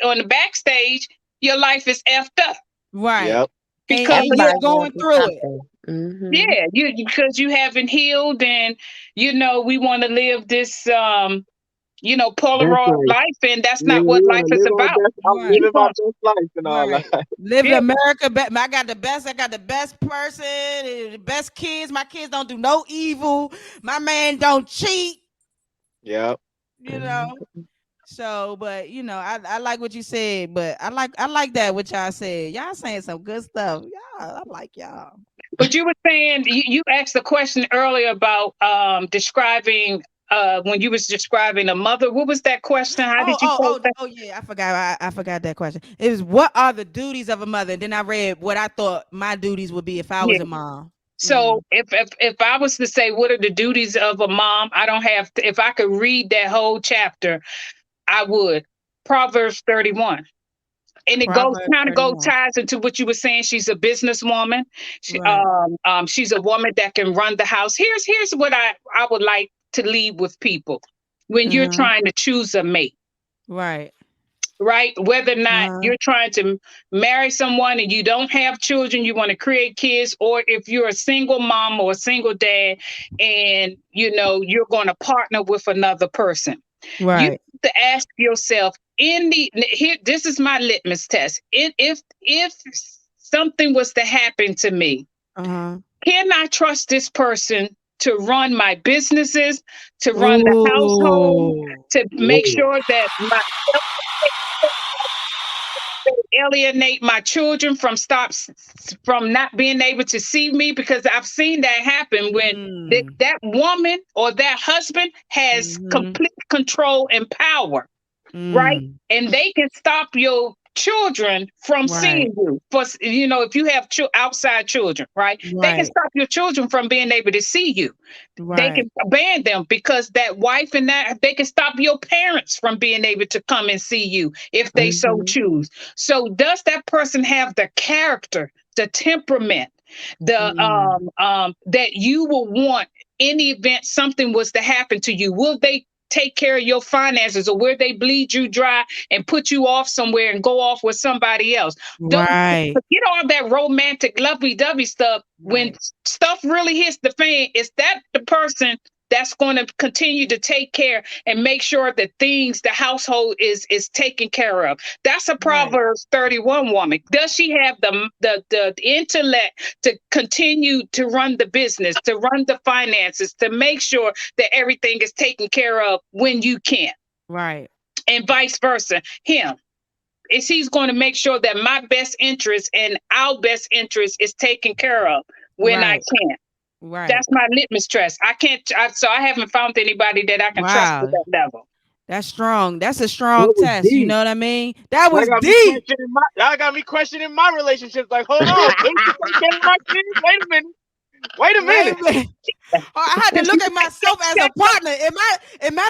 on the backstage, your life is effed up. Right. Yep. because And you're Everybody of going going through through it. something. Mhm. yeah, you because you haven't healed, and we want to live this Best Polaroid life. life, and that's Yeah, not we what want life to is live our about. best. I'm Right. You living my want best life and all that. Right. Living yeah, America. I got the best. I got the best person. The best kids. My kids don't do no evil. My man don't cheat. Yep. You know. Mhm. So, but I like what you said. But I like that what y'all said. Y'all saying some good stuff. Y'all, I like y'all. but you were saying you asked a question earlier about describing when you was describing a mother. What was that question? How Oh, did you oh, pose oh, that? oh yeah, I forgot. I forgot that question. It was what are the duties of a mother? And then I read what I thought my duties would be if I Yeah. was a mom. So Hmm. if I was to say what are the duties of a mom, I don't have to, if I could read that whole chapter, I would. Proverbs 31. And it goes Proverbs kind of go 31. ties into what you were saying. She's a businesswoman. Right. She's a woman that can run the house. Here's what I would like to leave with people when you're Uh-huh. trying to choose a mate, Right. right? Whether or not Uh-huh. you're trying to marry someone and you don't have children, you want to create kids, or if you're a single mom or a single dad and you're going to partner with another person, you Right. have to ask yourself in the here. This is my litmus test. If something was to happen to me, Uh-huh. can I trust this person to run my businesses, to run the household, Ooh. to make Ooh. sure that my alienate my children from not being able to see me, because I've seen that happen when Mm. that woman or that husband has Mm-hmm. complete control and power, right? Mm. And they can stop your children from Right. seeing you. If you have outside children, right? They can Right. stop your children from being able to see you. They Right. can ban them because that wife and that they can stop your parents from being able to come and see you if they so Mhm. choose. So does that person have the character, the temperament, the Mm. that you will want in the event something was to happen to you? Will they take care of your finances, or where they bleed you dry and put you off somewhere and go off with somebody else? Don't Right. forget all that romantic lovey-dovey stuff. When Right. stuff really hits the fan, is that the person that's going to continue to take care and make sure that the household is taken care of? That's a Right. Proverbs 31 woman. Does she have the intellect to continue to run the business, to run the finances, to make sure that everything is taken care of when you can't? Right. And vice versa. Him, is he's going to make sure that my best interest and our best interest is taken care of when I Right. can't? Right. That's my litmus test. I can't. So I haven't found anybody that I can trust at Wow. that level. That's strong. That's a strong That was test. You deep. know what I mean? That Y'all was got me deep. questioning my. Y'all got me questioning my relationships. Like, hold on, can you take care of my kids? Wait a minute. Wait a Wait minute. a minute. Oh, I had to That's look at myself as a right. partner. Am I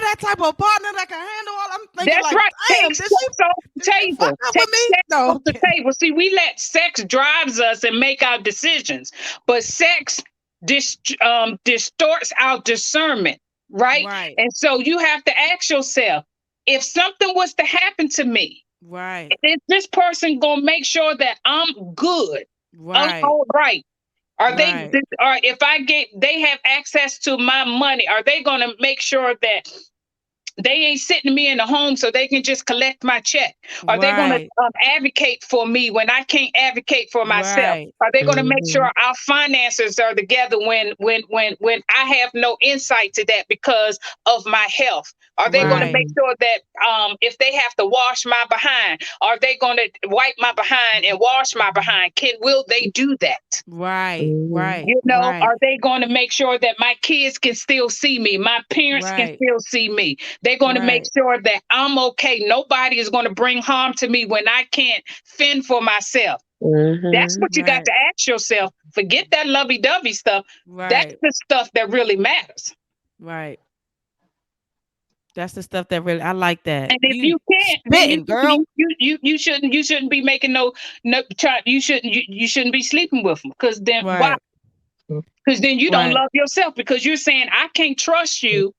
that type of partner that can handle all? I'm thinking That's like, right. damn, Take did she sex off the did she fuck table. up Take with me? sex No, off I'm the kidding. table. See, we let sex drives us and make our decisions, but sex distorts our discernment, right? Right. And so you have to ask yourself, if something was to happen to me, Right. is this person gonna make sure that I'm good? I'm Right. all right. Are they? Right. Or if they have access to my money, are they gonna make sure that they ain't sitting me in the home so they can just collect my check? Are they going to Right. advocate for me when I can't advocate for myself? Right. Are they going to make sure Mhm. our finances are together when I have no insight to that because of my health? Are they going to Right. make Mhm. sure that if they have to wash my behind, are they going to wipe my behind and wash my behind? Will they do that? Right. Mhm. Right. Are Right. they going to make sure that my kids can still see me? My parents can Right. still see me. They're going to make Right. sure that I'm okay. Nobody is going to bring harm to me when I can't fend for myself. That's Mhm. what you got Right. to ask yourself. Forget that lovey dovey stuff. That's Right. the stuff that really matters. Right. That's the stuff that really I like that. And if You you can't, then spitting, girl. you shouldn't be making no try. You shouldn't be sleeping with them, because then why? Right. Because then you don't Right. love yourself, because you're saying I can't trust you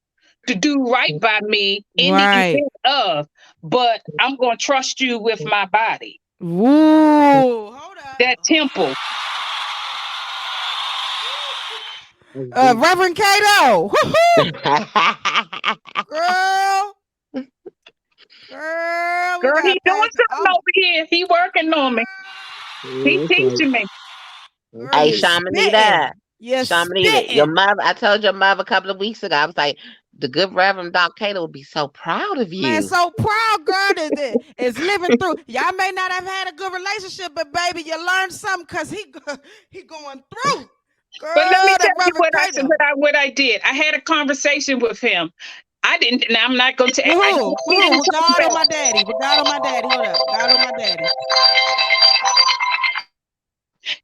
to do right by me in the Right. event of, but I'm going to trust you with my body. Ooh, hold up. That temple. That's deep. Reverend Cato. Woo-hoo! Girl, girl, we Girl, got he doing Pastor. something over here. He working on me. He Yeah, teaching me. Girl, Hey, you okay. Shamanita. spitting. You Shamanita, your spitting. mother, I told your mother a couple of weeks ago, I was like, the good Reverend Doc Cato would be so proud of Man, you. so proud, girl, that is living through. Y'all may not have had a good relationship, but baby, you learned something because he going through. But let me Girl, that tell you Reverend what I said. Cato. What I did. I had a conversation with him. I didn't. And I'm not going to. With who? With He who? didn't With talk God or back. my daddy? With God or my daddy? Hold up. God or my daddy?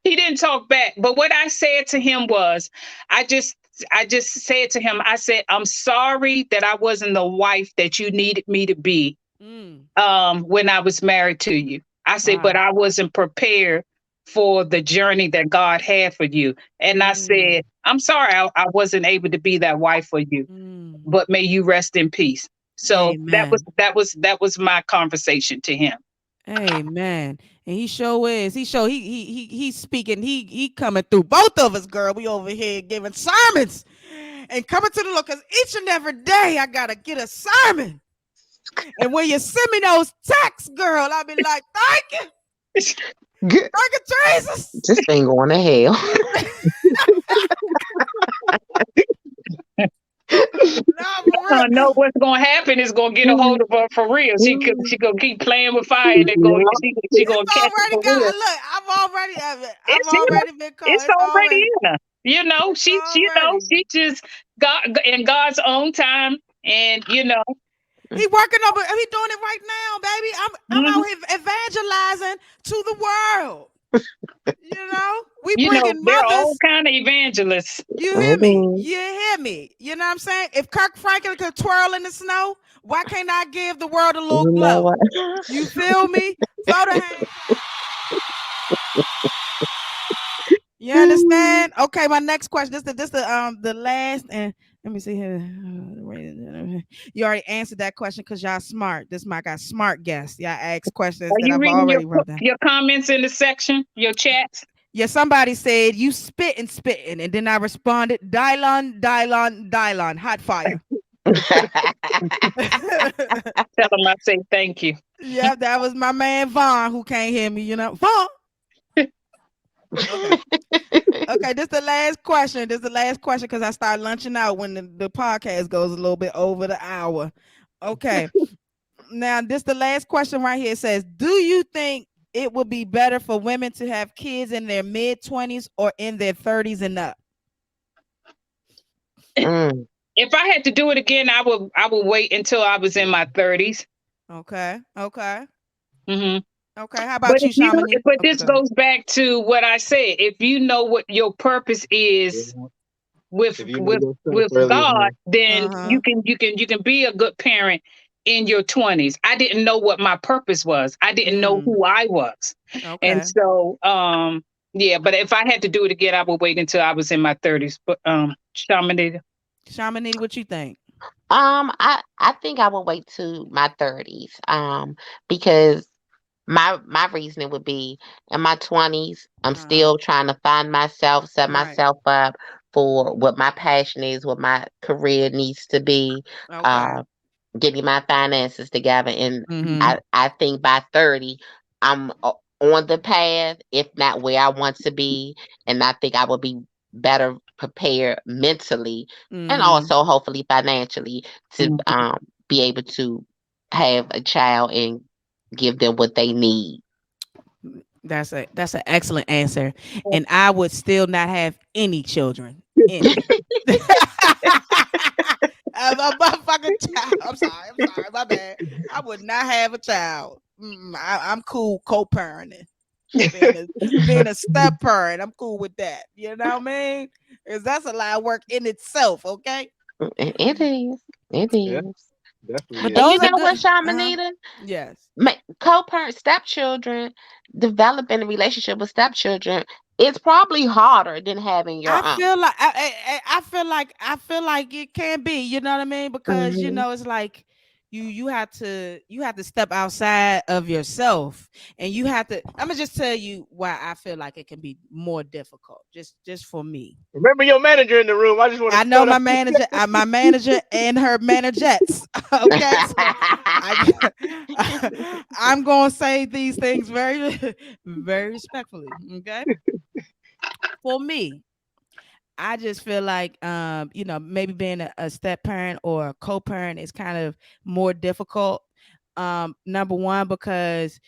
He didn't talk back. But what I said to him was, I just. I just said to him, I said, I'm sorry that I wasn't the wife that you needed me to be Mm. when I was married to you. I said, but Wow. I wasn't prepared for the journey that God had for you. And I Mm. said, I'm sorry I wasn't able to be that wife for you, Mm. but may you rest in peace. So Amen. that was my conversation to him. Amen. And he sure is. He's speaking. He coming through both of us, girl. We over here giving sermons and coming to the Lord because each and every day I gotta get a sermon. And when you send me those texts, girl, I'll be like, Good. thank you, Jesus. This thing going to hell. No, for I know real. what's gonna happen is gonna get a hold of her for real. She gonna keep playing with fire and then go Yeah. she It's gonna catch it already for got. real. Look, I've It's in her. already been called. It's already in her. It's She already. she just got in God's own time, and He working on, but he doing it right now, baby. I'm mhm, out here evangelizing to the world. We bringing they're all mothers. kind of evangelists. You hear me? Mhm. You hear me? You know what I'm saying? If Kirk Franklin could twirl in the snow, why can't I give the world a little You know glow? what? You feel me? Throw the hand. You understand? Okay, my next question. The last and let me see here. You already answered that question because y'all smart. This my got smart guest. Y'all asked questions Are that you I've reading already wrote down. your comments in the section, your chats? Yeah, somebody said you spitting, and then I responded, Dylon, Dylon, Dylon, hot fire. Tell them I say thank you. Yeah, that was my man Vaughn who can't hear me. Vaughn. Okay. Okay, this the last question. This the last question because I start lunching out when the podcast goes a little bit over the hour. Okay. Now, this the last question right here. It says, do you think it would be better for women to have kids in their mid-20s or in their 30s and up? Mm. If I had to do it again, I would wait until I was in my 30s. Okay. Okay. Hmm. Okay. How But about you, Shamani? but Okay, this go ahead. goes back to what I said. If you know what your purpose is Yeah. with If you know with yourself with early God, enough. then Uh-huh. you can be a good parent in your 20s. I didn't know what my purpose was. I didn't know Mm. who I was. And Okay. so yeah, but if I had to do it again, I would wait until I was in my 30s. But Shamanita. Shamani, what you think? I think I will wait to my 30s. Because my reasoning would be in my 20s, I'm Uh-huh. still trying to find myself, set Right. myself up for what my passion is, what my career needs to be. Okay. Uh, getting my finances together. And Mm-hmm. I think by 30, I'm on the path, if not where I want to be. And I think I will be better prepared mentally and Mm-hmm. also hopefully financially to be able to have a child and give them what they need. That's an excellent answer. And I would still not have any children. Any. A motherfucking child. I'm sorry, my bad. I would not have a child. I'm cool co-parenting. Being a being a step parent, I'm cool with that. You know what I mean? Because that's a lot of work in itself, okay? It is. It Yeah, is. But definitely And is. you those are know good. what, Uh-huh. Shamanita? Yes. Co-parent stepchildren, developing a relationship with stepchildren, it's probably harder than having your I own. feel like I feel like it can be, you know what I mean? Because Hmm. it's like you have to step outside of yourself, and you have to. I'm gonna just tell you why I feel like it can be more difficult, just for me. Remember your manager in the room. I just want I to know throw my that. manager, my manager and her managettes. Okay, so I, I'm gonna say these things very, very respectfully. Okay, for me, I just feel like, maybe being a step parent or a co-parent is kind of more difficult. Number one, because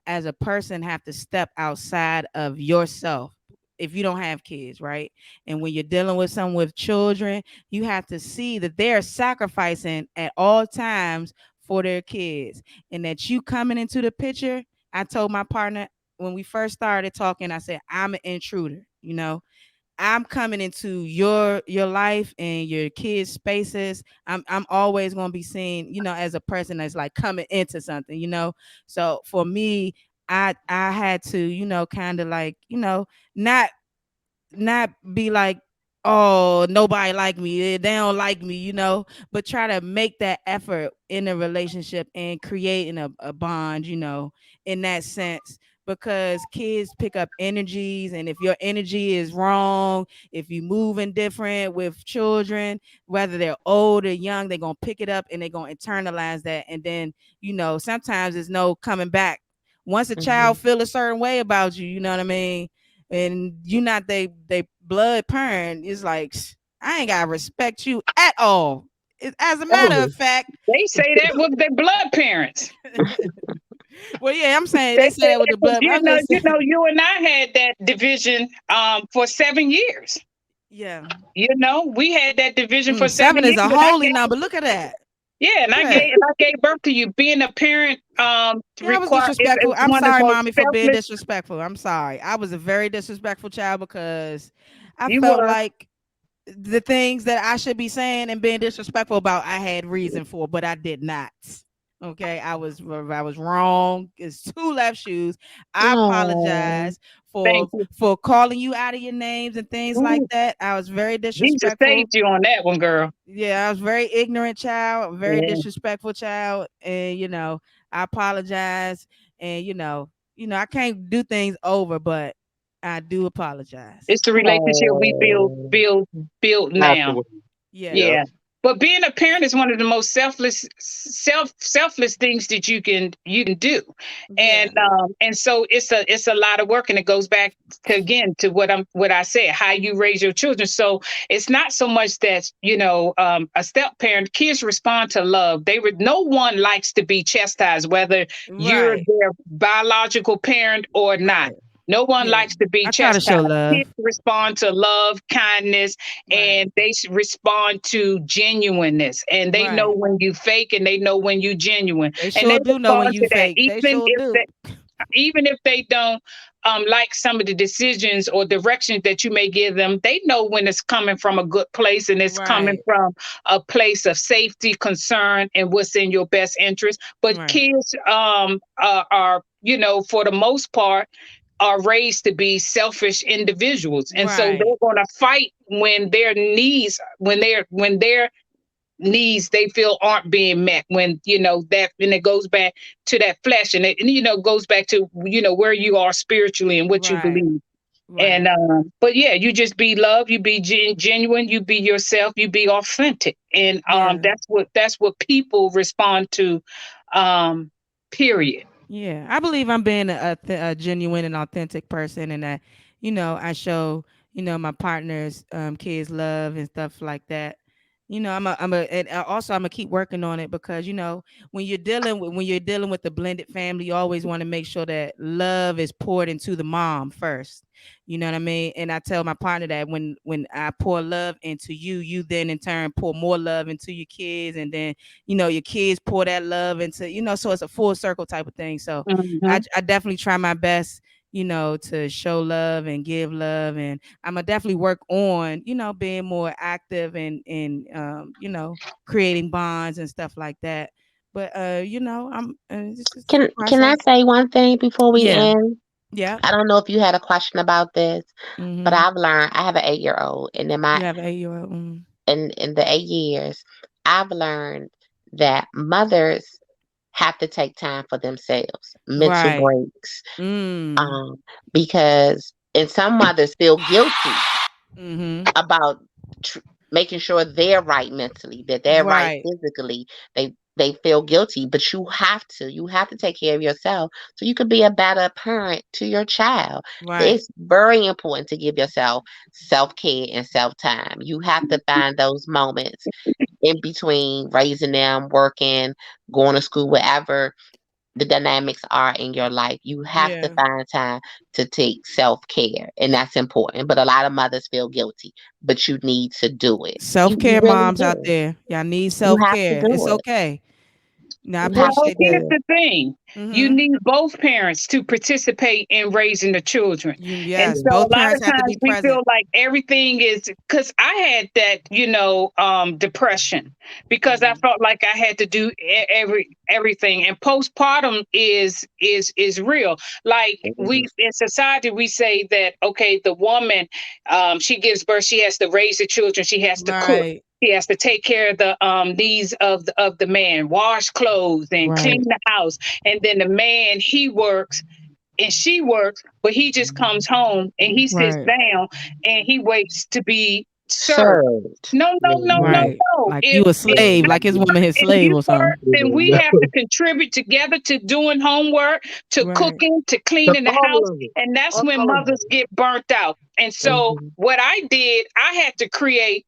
as a person, have to step outside of yourself if you don't have kids, right? And when you're dealing with someone with children, you have to see that they're sacrificing at all times for their kids, and that you coming into the picture. I told my partner when we first started talking, I said, I'm an intruder, I'm coming into your life and your kids' spaces. I'm always gonna be seen, as a person that's like coming into something, So for me, I had to, kind of like, not not be like, oh, nobody like me, they don't like me, but try to make that effort in a relationship and creating a bond, in that sense, because kids pick up energies, and if your energy is wrong, if you moving different with children, whether they're old or young, they're gonna pick it up and they're gonna internalize that, and then, sometimes there's no coming back. Once a child Mhm. feel a certain way about you, you know what I mean, and you not they blood parent, it's like, I ain't gotta respect you at all. As a matter of Mm. fact, They say that with their blood parents. well, yeah, I'm saying They they say say that with that the 'cause, blood. I'm just saying, you and I had that division for 7 years. yeah. We had that division for seven Seven is years, a and I holy gave, number. Look at that. yeah, and Look I at gave that. and I gave birth to you. Being a parent Yeah, I was require is disrespectful. I'm one of sorry, the most mommy, for being selfless. disrespectful. I'm sorry. I was a very disrespectful child because I You felt were. like the things that I should be saying and being disrespectful about, I had reason for, but I did not. Okay, I was wrong. It's two left shoes. I Oh. apologize Thank for you. for calling you out of your names and things like Ooh, that. I was very Jesus disrespectful. saved you on that one, girl. Yeah, I was very ignorant child, very Yeah, disrespectful child, and I apologize. And I can't do things over, but I do apologize. it's the relationship we build Oh. build build now. Afterwards. Yeah, Yep. Yeah. But being a parent is one of the most selfless things that you can do. And yeah, and so it's a lot of work, and it goes back to, again, to what I said, how you raise your children. So it's not so much that, a step parent, kids respond to love. No one likes to be chastised, whether you're right, their biological parent or not. right. No one Yeah, likes to be I try to chastised. show Kids love. respond to love, kindness, Right, and they respond to genuineness, and they know right. when you fake and they know when you genuine, They and they sure do know when respond you to that, fake. They sure do. even if they don't like some of the decisions or directions that you may give them. They know when it's coming from a good place, and it's coming Right, from a place of safety, concern, and what's in your best interest. But right, kids are, for the most part, are raised to be selfish individuals, and so right, they're going to fight when their needs, they feel, aren't being met, when that, and it goes back to that flesh, and it, goes back to, where you are spiritually and what you right, believe. And right. but yeah, you just be love, you be genuine, you be yourself, you be authentic, and Yeah. that's what people respond to, um period. Yeah, I believe I'm being a genuine and authentic person, and that I show my partner's kids love and stuff like that. And also I'm gonna keep working on it, because when you're dealing with the blended family, you always want to make sure that love is poured into the mom first. You know what I mean? And I tell my partner that when I pour love into you, you then in turn pour more love into your kids, and then your kids pour that love into, so it's a full circle type of thing. So I, Hmm. I definitely try my best, to show love and give love. And I'm gonna definitely work on, being more active and creating bonds and stuff like that. But I'm it's a Can I process. say one thing before we Yeah. end? Yeah. I don't know if you had a question about this, but Mm-hmm. I've learned. I have an 8-year old, and You have 8-year old. in the 8 years, I've learned that mothers have to take time for themselves, mental Right. breaks, Mm. um, because and some mothers feel guilty Mm-hmm. about tr- making sure they're right mentally, that they're right Right. physically. They feel guilty, but you have to take care of yourself so you can be a better parent to your child. Right. It's very important to give yourself self-care and self-time. You have to find those moments in between raising them, working, going to school, whatever the dynamics are in your life. You have to Yeah. find time to take self care, and that's important. But a lot of mothers feel guilty, but you need to do it. Self You care really moms out do. there. Y'all need You self have to care. It's do it. okay. No, I You have Well, to appreciate here's that. do it. the thing. You Mm-hmm. need both parents to participate in raising the children. And Yes, so a both lot of parents have to times be we feel present. like everything is because I had that, depression because I Mm-hmm. felt like I had to do everything. And postpartum is real. Like we Mhm. in society we say that okay, the woman she gives birth, she has to raise the children, she has to cook. Right. He has to take care of the needs of the man, wash clothes and clean Right. the house. And then the man he works and she works, but he just comes home and he sits Right. down and he waits to be served. Served. No, no, no, no, Mhm. Right. no. Like If you a if slave, I like his work woman his and slave you or work, something. then we have to contribute together to doing homework, to Right. cooking, to The cleaning the all house. of it. And that's All when of it. mothers get burnt out. And so Mhm. what I did, I had to create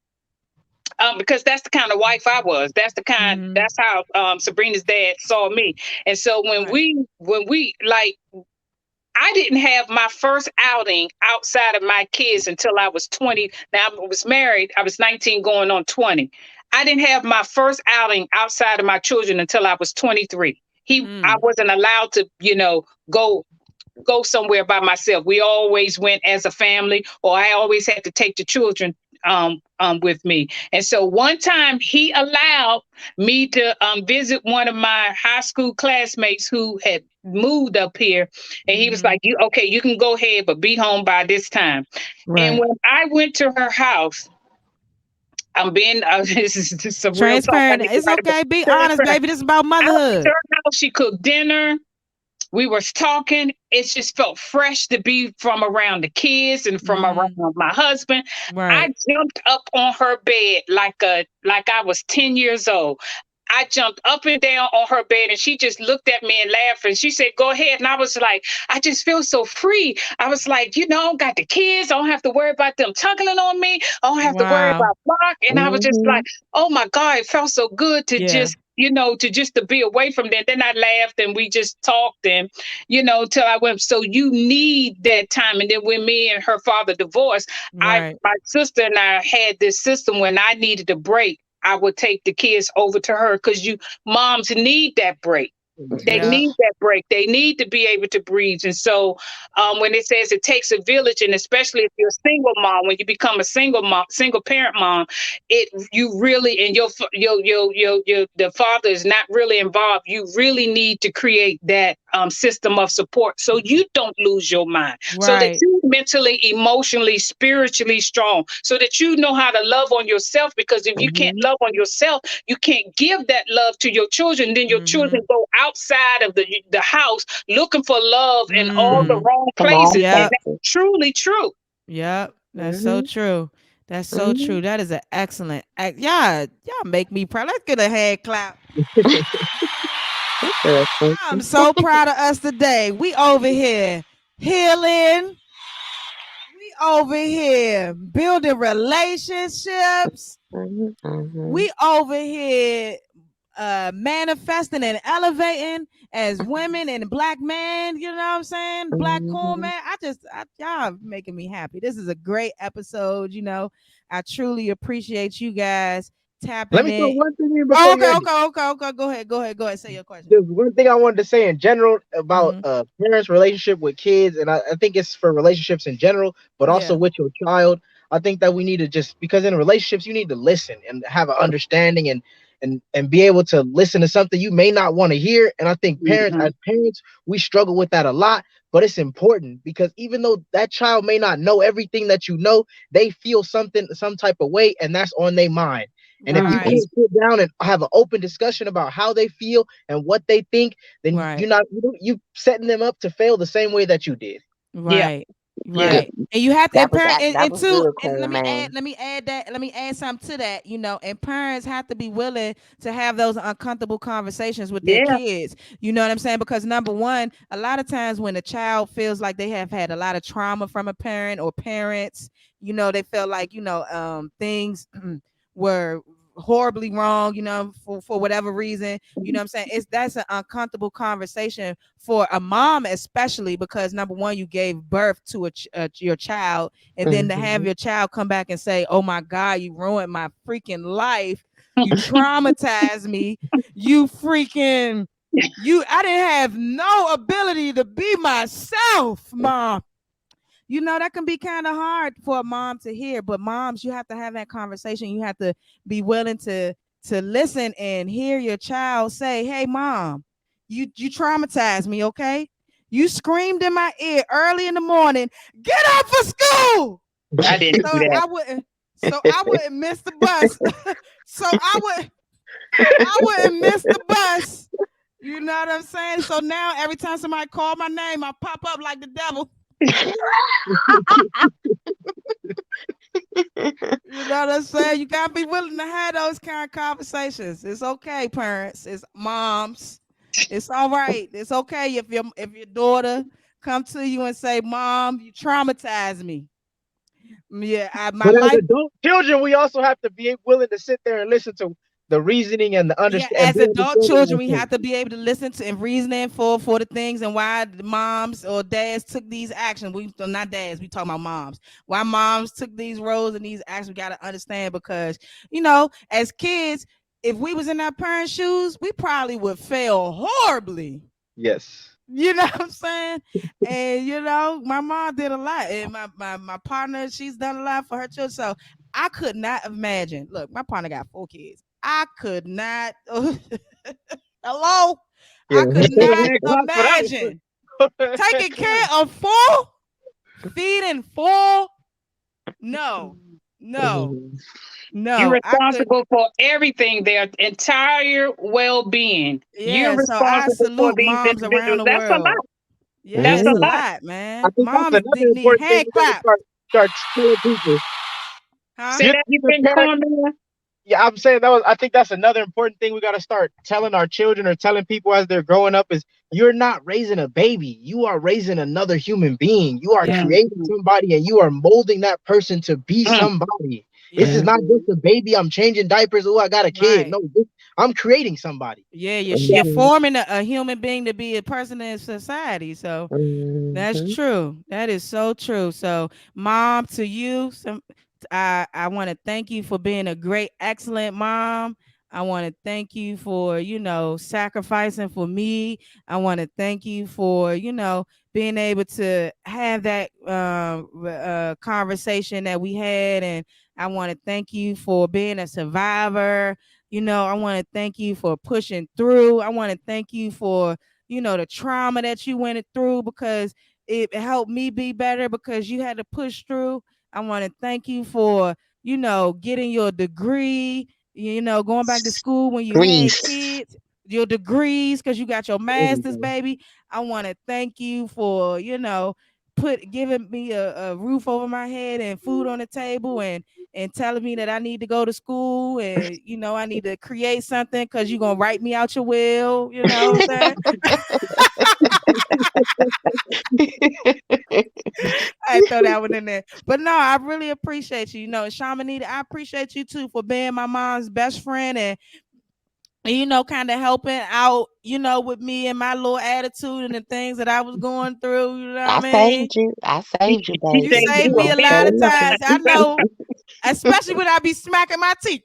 because that's the kind of wife I was. Mm-hmm. That's how Sabrina's dad saw me. And so Right. when we like I didn't have my first outing outside of my kids until I was 20. Now I was married, I was 19 going on 20. I didn't have my first outing outside of my children until I was 23. I Mm. wasn't allowed to, go somewhere by myself. We always went as a family, or I always had to take the children with me. And so one time he allowed me to visit one of my high school classmates who had moved up here, and he was Mm-hmm. like, "You okay? You can go ahead, but be home by this time." And Right. when I went to her house, I'm being this is just some real talk. I Transparent. need to It's write about okay. Be honest, transfer. baby. This is about I went to motherhood. her house. She cooked dinner. We were talking. It just felt fresh to be from around the kids and from around Mm-hmm. my husband. I Right. jumped up on her bed like I was 10 years old. I jumped up and down on her bed and she just looked at me and laughed and she said, "Go ahead." And I was like, I just feel so free. I was like, I don't got the kids. I don't have to worry about them tugging on me. I don't have to worry Wow. about Mark. And I was just like, Mhm. oh my God, it felt so good to Yeah. just, to be away from them. Then I laughed and we just talked and, till I went. So you need that time. And then when me and her father divorced, Right. my sister and I had this system when I needed a break. I would take the kids over to her because you moms need that break. They Yeah. need that break. They need to be able to breathe. And so, when it says it takes a village, and especially if you're a single mom, when you become a single mom, single parent mom, you really and the father is not really involved. You really need to create that system of support so you don't lose your mind, so that Right. you mentally, emotionally, spiritually strong, so that you know how to love on yourself. Because if you can't Mhm. love on yourself, you can't give that love to your children. Then your Mm-hmm. children go outside of the house looking for love in all the Mm. wrong Come on, places. And Yep. that's places. truly true. Yep. That's so Mhm. true. That's so Mhm. true. That is an excellent act. Yeah, y'all make me proud. Let's get a hand clap. That girl I'm Quincy. so proud of us today. We over here healing. We over here building relationships. Mhm. Mhm. We over here manifesting and elevating as women and black men, you know what I'm saying? Black cool Mhm. man. Y'all making me happy. This is a great episode. I truly appreciate you guys Let tapping me throw in. one thing in Oh, before you okay, end. okay, okay, okay. Go ahead. Say your question. There's one thing I wanted to say in general about Mm-hmm. parents' relationship with kids, and I think it's for relationships in general, but also Yeah. with your child. I think that we need to just because in relationships you need to listen and have an understanding and be able to listen to something you may not want to hear. And I think parents, Mhm. as parents, we struggle with that a lot, but it's important because even though that child may not know everything that you know, they feel something some type of way, and that's on their mind. And if you Right. Mm-mm. can't sit down and have an open discussion about how they feel and what they think, then Right. you're not you setting them up to fail the same way that you did. Yeah. Right. Yeah. Right. And you have to That and was parent that and was two good, and cool man. let me add something to that, and parents have to be willing to have those uncomfortable conversations with their Yeah. kids. You know what I'm saying? Because number one, a lot of times when a child feels like they have had a lot of trauma from a parent or parents, they feel like, things were horribly wrong, for whatever reason. You know what I'm saying? That's an uncomfortable conversation for a mom, especially because number one, you gave birth to your child, and then to have Hmm. your child come back and say, "Oh my God, you ruined my freaking life. You traumatized me. You freaking I didn't have no ability to be myself, mom." That can be kind of hard for a mom to hear, but moms, you have to have that conversation. You have to be willing to listen and hear your child say, "Hey mom, you traumatized me, okay? You screamed in my ear early in the morning, get up for school." I didn't So do that. I wouldn't miss the bus. so I wouldn't miss the bus. You know what I'm saying? So now every time somebody call my name, I pop up like the devil. You know what I'm saying? You gotta be willing to have those kind of conversations. It's okay, parents. It's moms. It's all right. It's okay if your daughter come to you and say, "Mom, you traumatized me." Yeah, my But as life. adult children, we also have to be willing to sit there and listen to the reasoning and the Yeah, understand and as be adult understanding children, we ourselves. have to be able to listen to and reasoning for the things and why the moms or dads took these actions. We not dads, we talking about moms. Why moms took these roles and these actions, we got to understand because as kids, if we was in our parents' shoes, we probably would fail horribly. Yes. You know what I'm saying? And my mom did a lot, and my partner, she's done a lot for her children. So I could not imagine. Look, my partner got 4 kids. I could not. Hello, Yeah. I could not Man, clap for imagine that taking care of 4, feeding 4. No, no, Mhm. You're no. I could. responsible for everything, their entire well-being. You're Yeah. So I responsible for salute these moms around individuals. the That's a world. lot. Yeah, That's it's a a Mhm. lot. lot, I man. think that's Moms another need important thing hand we got to claps, start telling people. huh? Say You're, that you're again, parent. Carmen. Yeah, I'm saying that was. I think that's another important thing we got to start telling our children or telling people as they're growing up is you're not raising a baby. You are raising another human being. You are Yeah. creating Mm-hmm. somebody and you are molding that person to be somebody. This is Yeah. not Mhm. just a baby. I'm changing diapers. Oh, I got a kid. Right. No, I'm creating somebody. Yeah, Yeah. you're Mhm. forming a human being to be a person in society. So that's Mhm. true. That is so true. So, mom, to you, I want to thank you for being a great, excellent mom. I want to thank you for, sacrificing for me. I want to thank you for, being able to have that conversation that we had. And I want to thank you for being a survivor. I want to thank you for pushing through. I want to thank you for, the trauma that you went through because it helped me be better because you had to push through. I want to thank you for, getting your degree, going back to school when you had Grease. kids, your degrees because you got your There we masters, go. baby. I want to thank you for, giving me a roof over my head and food on the table and telling me that I need to go to school and I need to create something because you're gonna write me out your will, you know what I'm saying? I throw that one in there. But no, I really appreciate you. Shamanita, I appreciate you too for being my mom's best friend and kind of helping out, with me and my little attitude and the things that I was going through. You know what I I mean? saved you. I She, saved you, she You baby. saved saved you a me I'm a big lot of telling times. I time. know, especially when I be smacking my teeth.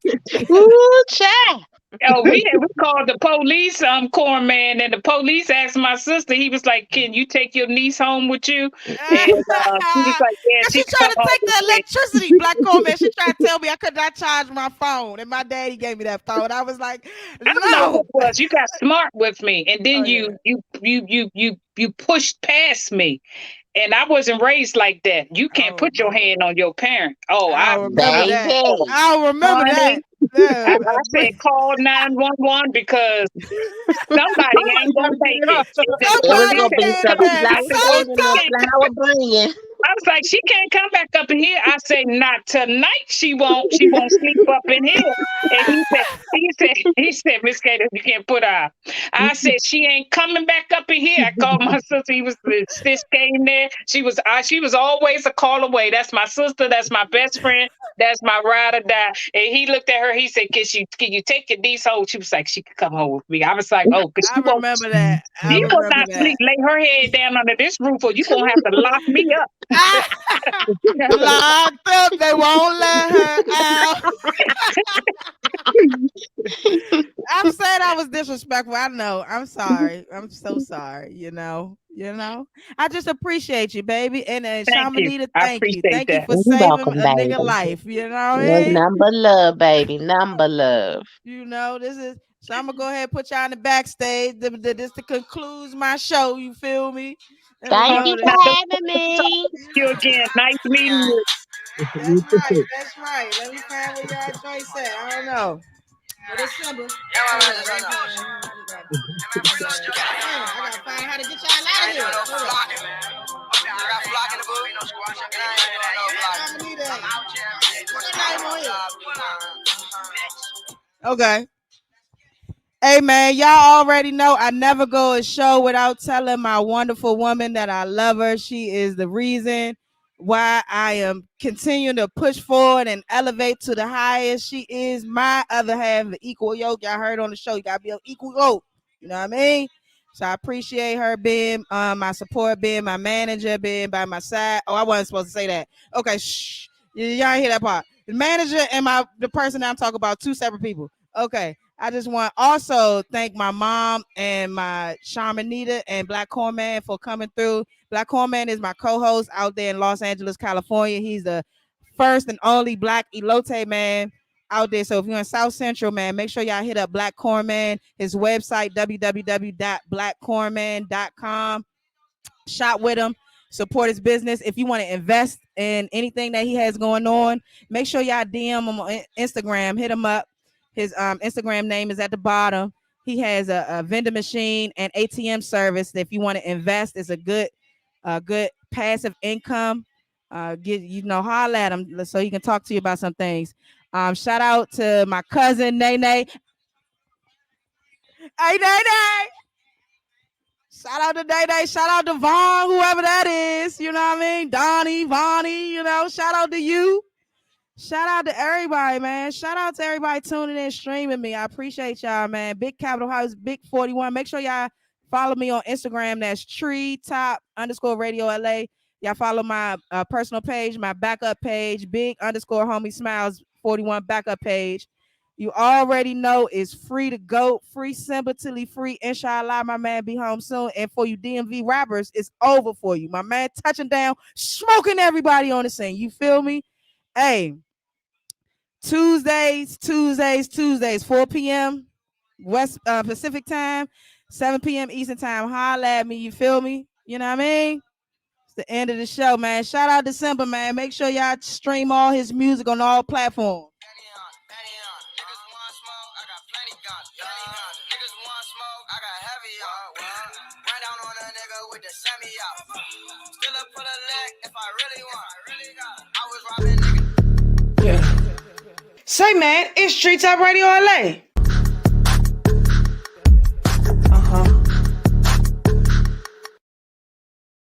you. Ooh, child. Oh, we called the police, corn man, and the police asked my sister. He was like, "Can you take your niece home with you?" And she was like, "Yeah, Cause she she can tried come to home take with the me." electricity, black woman. She tried to tell me I could not charge my phone, and my daddy gave me that phone. I was like, I don't know what no. it was. You got smart with me, and Oh then yeah. you pushed past me. And I wasn't raised like that. You can't I'll put your remember. hand on your parent. Oh, I I'll remember that. Baby. I'll remember that. honey. Yeah, I said call 911 because somebody ain't gonna make it. It was somebody gonna be can some that. I said, oh, flowers she and can't. flower bringing. I was like, she can't come back up in here. I say, not tonight. She won't. She won't sleep up in here. And he said, Miss Kato, you can't put her. I said, she ain't coming back up in here. I called my sister. The sis came there. She was always a call away. That's my sister. That's my best friend. That's my ride or die. And he looked at her. He said, can you take your niece home? She was like, she could come home with me. I was like, oh, because I remember that. I she will remember not that. sleep. Lay her head down under this roof, or you gonna have to lock me up. Locked up, they won't let her out. I'm saying I was disrespectful. I know. I'm sorry. I'm so sorry. I just appreciate you, baby. And Thank you. Shamanita, I thank you. appreciate Thank you that. for You saving welcome, a nigga baby. life. You know what I Well, mean? number love, baby. Number love. This is so I'm gonna go ahead and put y'all in the backstage. This to concludes my show. You feel me? Let me Thank go you there. for Not to having talk me. to you again. Nice meeting you. That's right. That's right. Let me find where y'all joint at. I don't know. But it's simple. I gotta find how to get y'all out of here. Okay. Hey man, y'all already know I never go a show without telling my wonderful woman that I love her. She is the reason why I am continuing to push forward and elevate to the highest. She is my other half, the equal yoke. Y'all heard on the show, you gotta be an equal yoke. You know what I mean? So I appreciate her being my support, being my manager, being by my side. Oh, I wasn't supposed to say that. Okay, shh. Y'all ain't hear that part. The manager and the person that I'm talking about, two separate people. Okay. I just want also thank my mom and my Shamanita and Black Cornman for coming through. Black Cornman is my co-host out there in Los Angeles, California. He's the first and only Black elote man out there. So if you're in South Central, man, make sure y'all hit up Black Cornman. His website, www.blackcornman.com. Shop with him, support his business. If you want to invest in anything that he has going on, make sure y'all DM him on Instagram. Hit him up. His Instagram name is at the bottom. He has a vending machine and ATM service. If you want to invest, it's a good passive income. Holla at him so he can talk to you about some things. Shout out to my cousin Nene. Hey Nene. Shout out to Day Day. Shout out to Vaughn, whoever that is. You know what I mean? Donnie, Vonnie, shout out to you. Shout out to everybody, man. Shout out to everybody tuning in, streaming me. I appreciate y'all, man. Big Capital House, Big 41. Make sure y'all follow me on Instagram. That's treetop_radio LA. Y'all follow my personal page, my backup page, big_homie smiles 41 backup page. You already know it's free to go, free, sympathy free. Inshallah, my man be home soon. And for you DMV rappers, it's over for you. My man touching down, smoking everybody on the scene. You feel me? Hey, Tuesdays, 4 p.m. West Pacific time, 7 p.m. Eastern time. Holla at me. You feel me? You know what I mean? It's the end of the show, man. Shout out December, man. Make sure y'all stream all his music on all platforms. Say, man, it's Street Top Radio LA.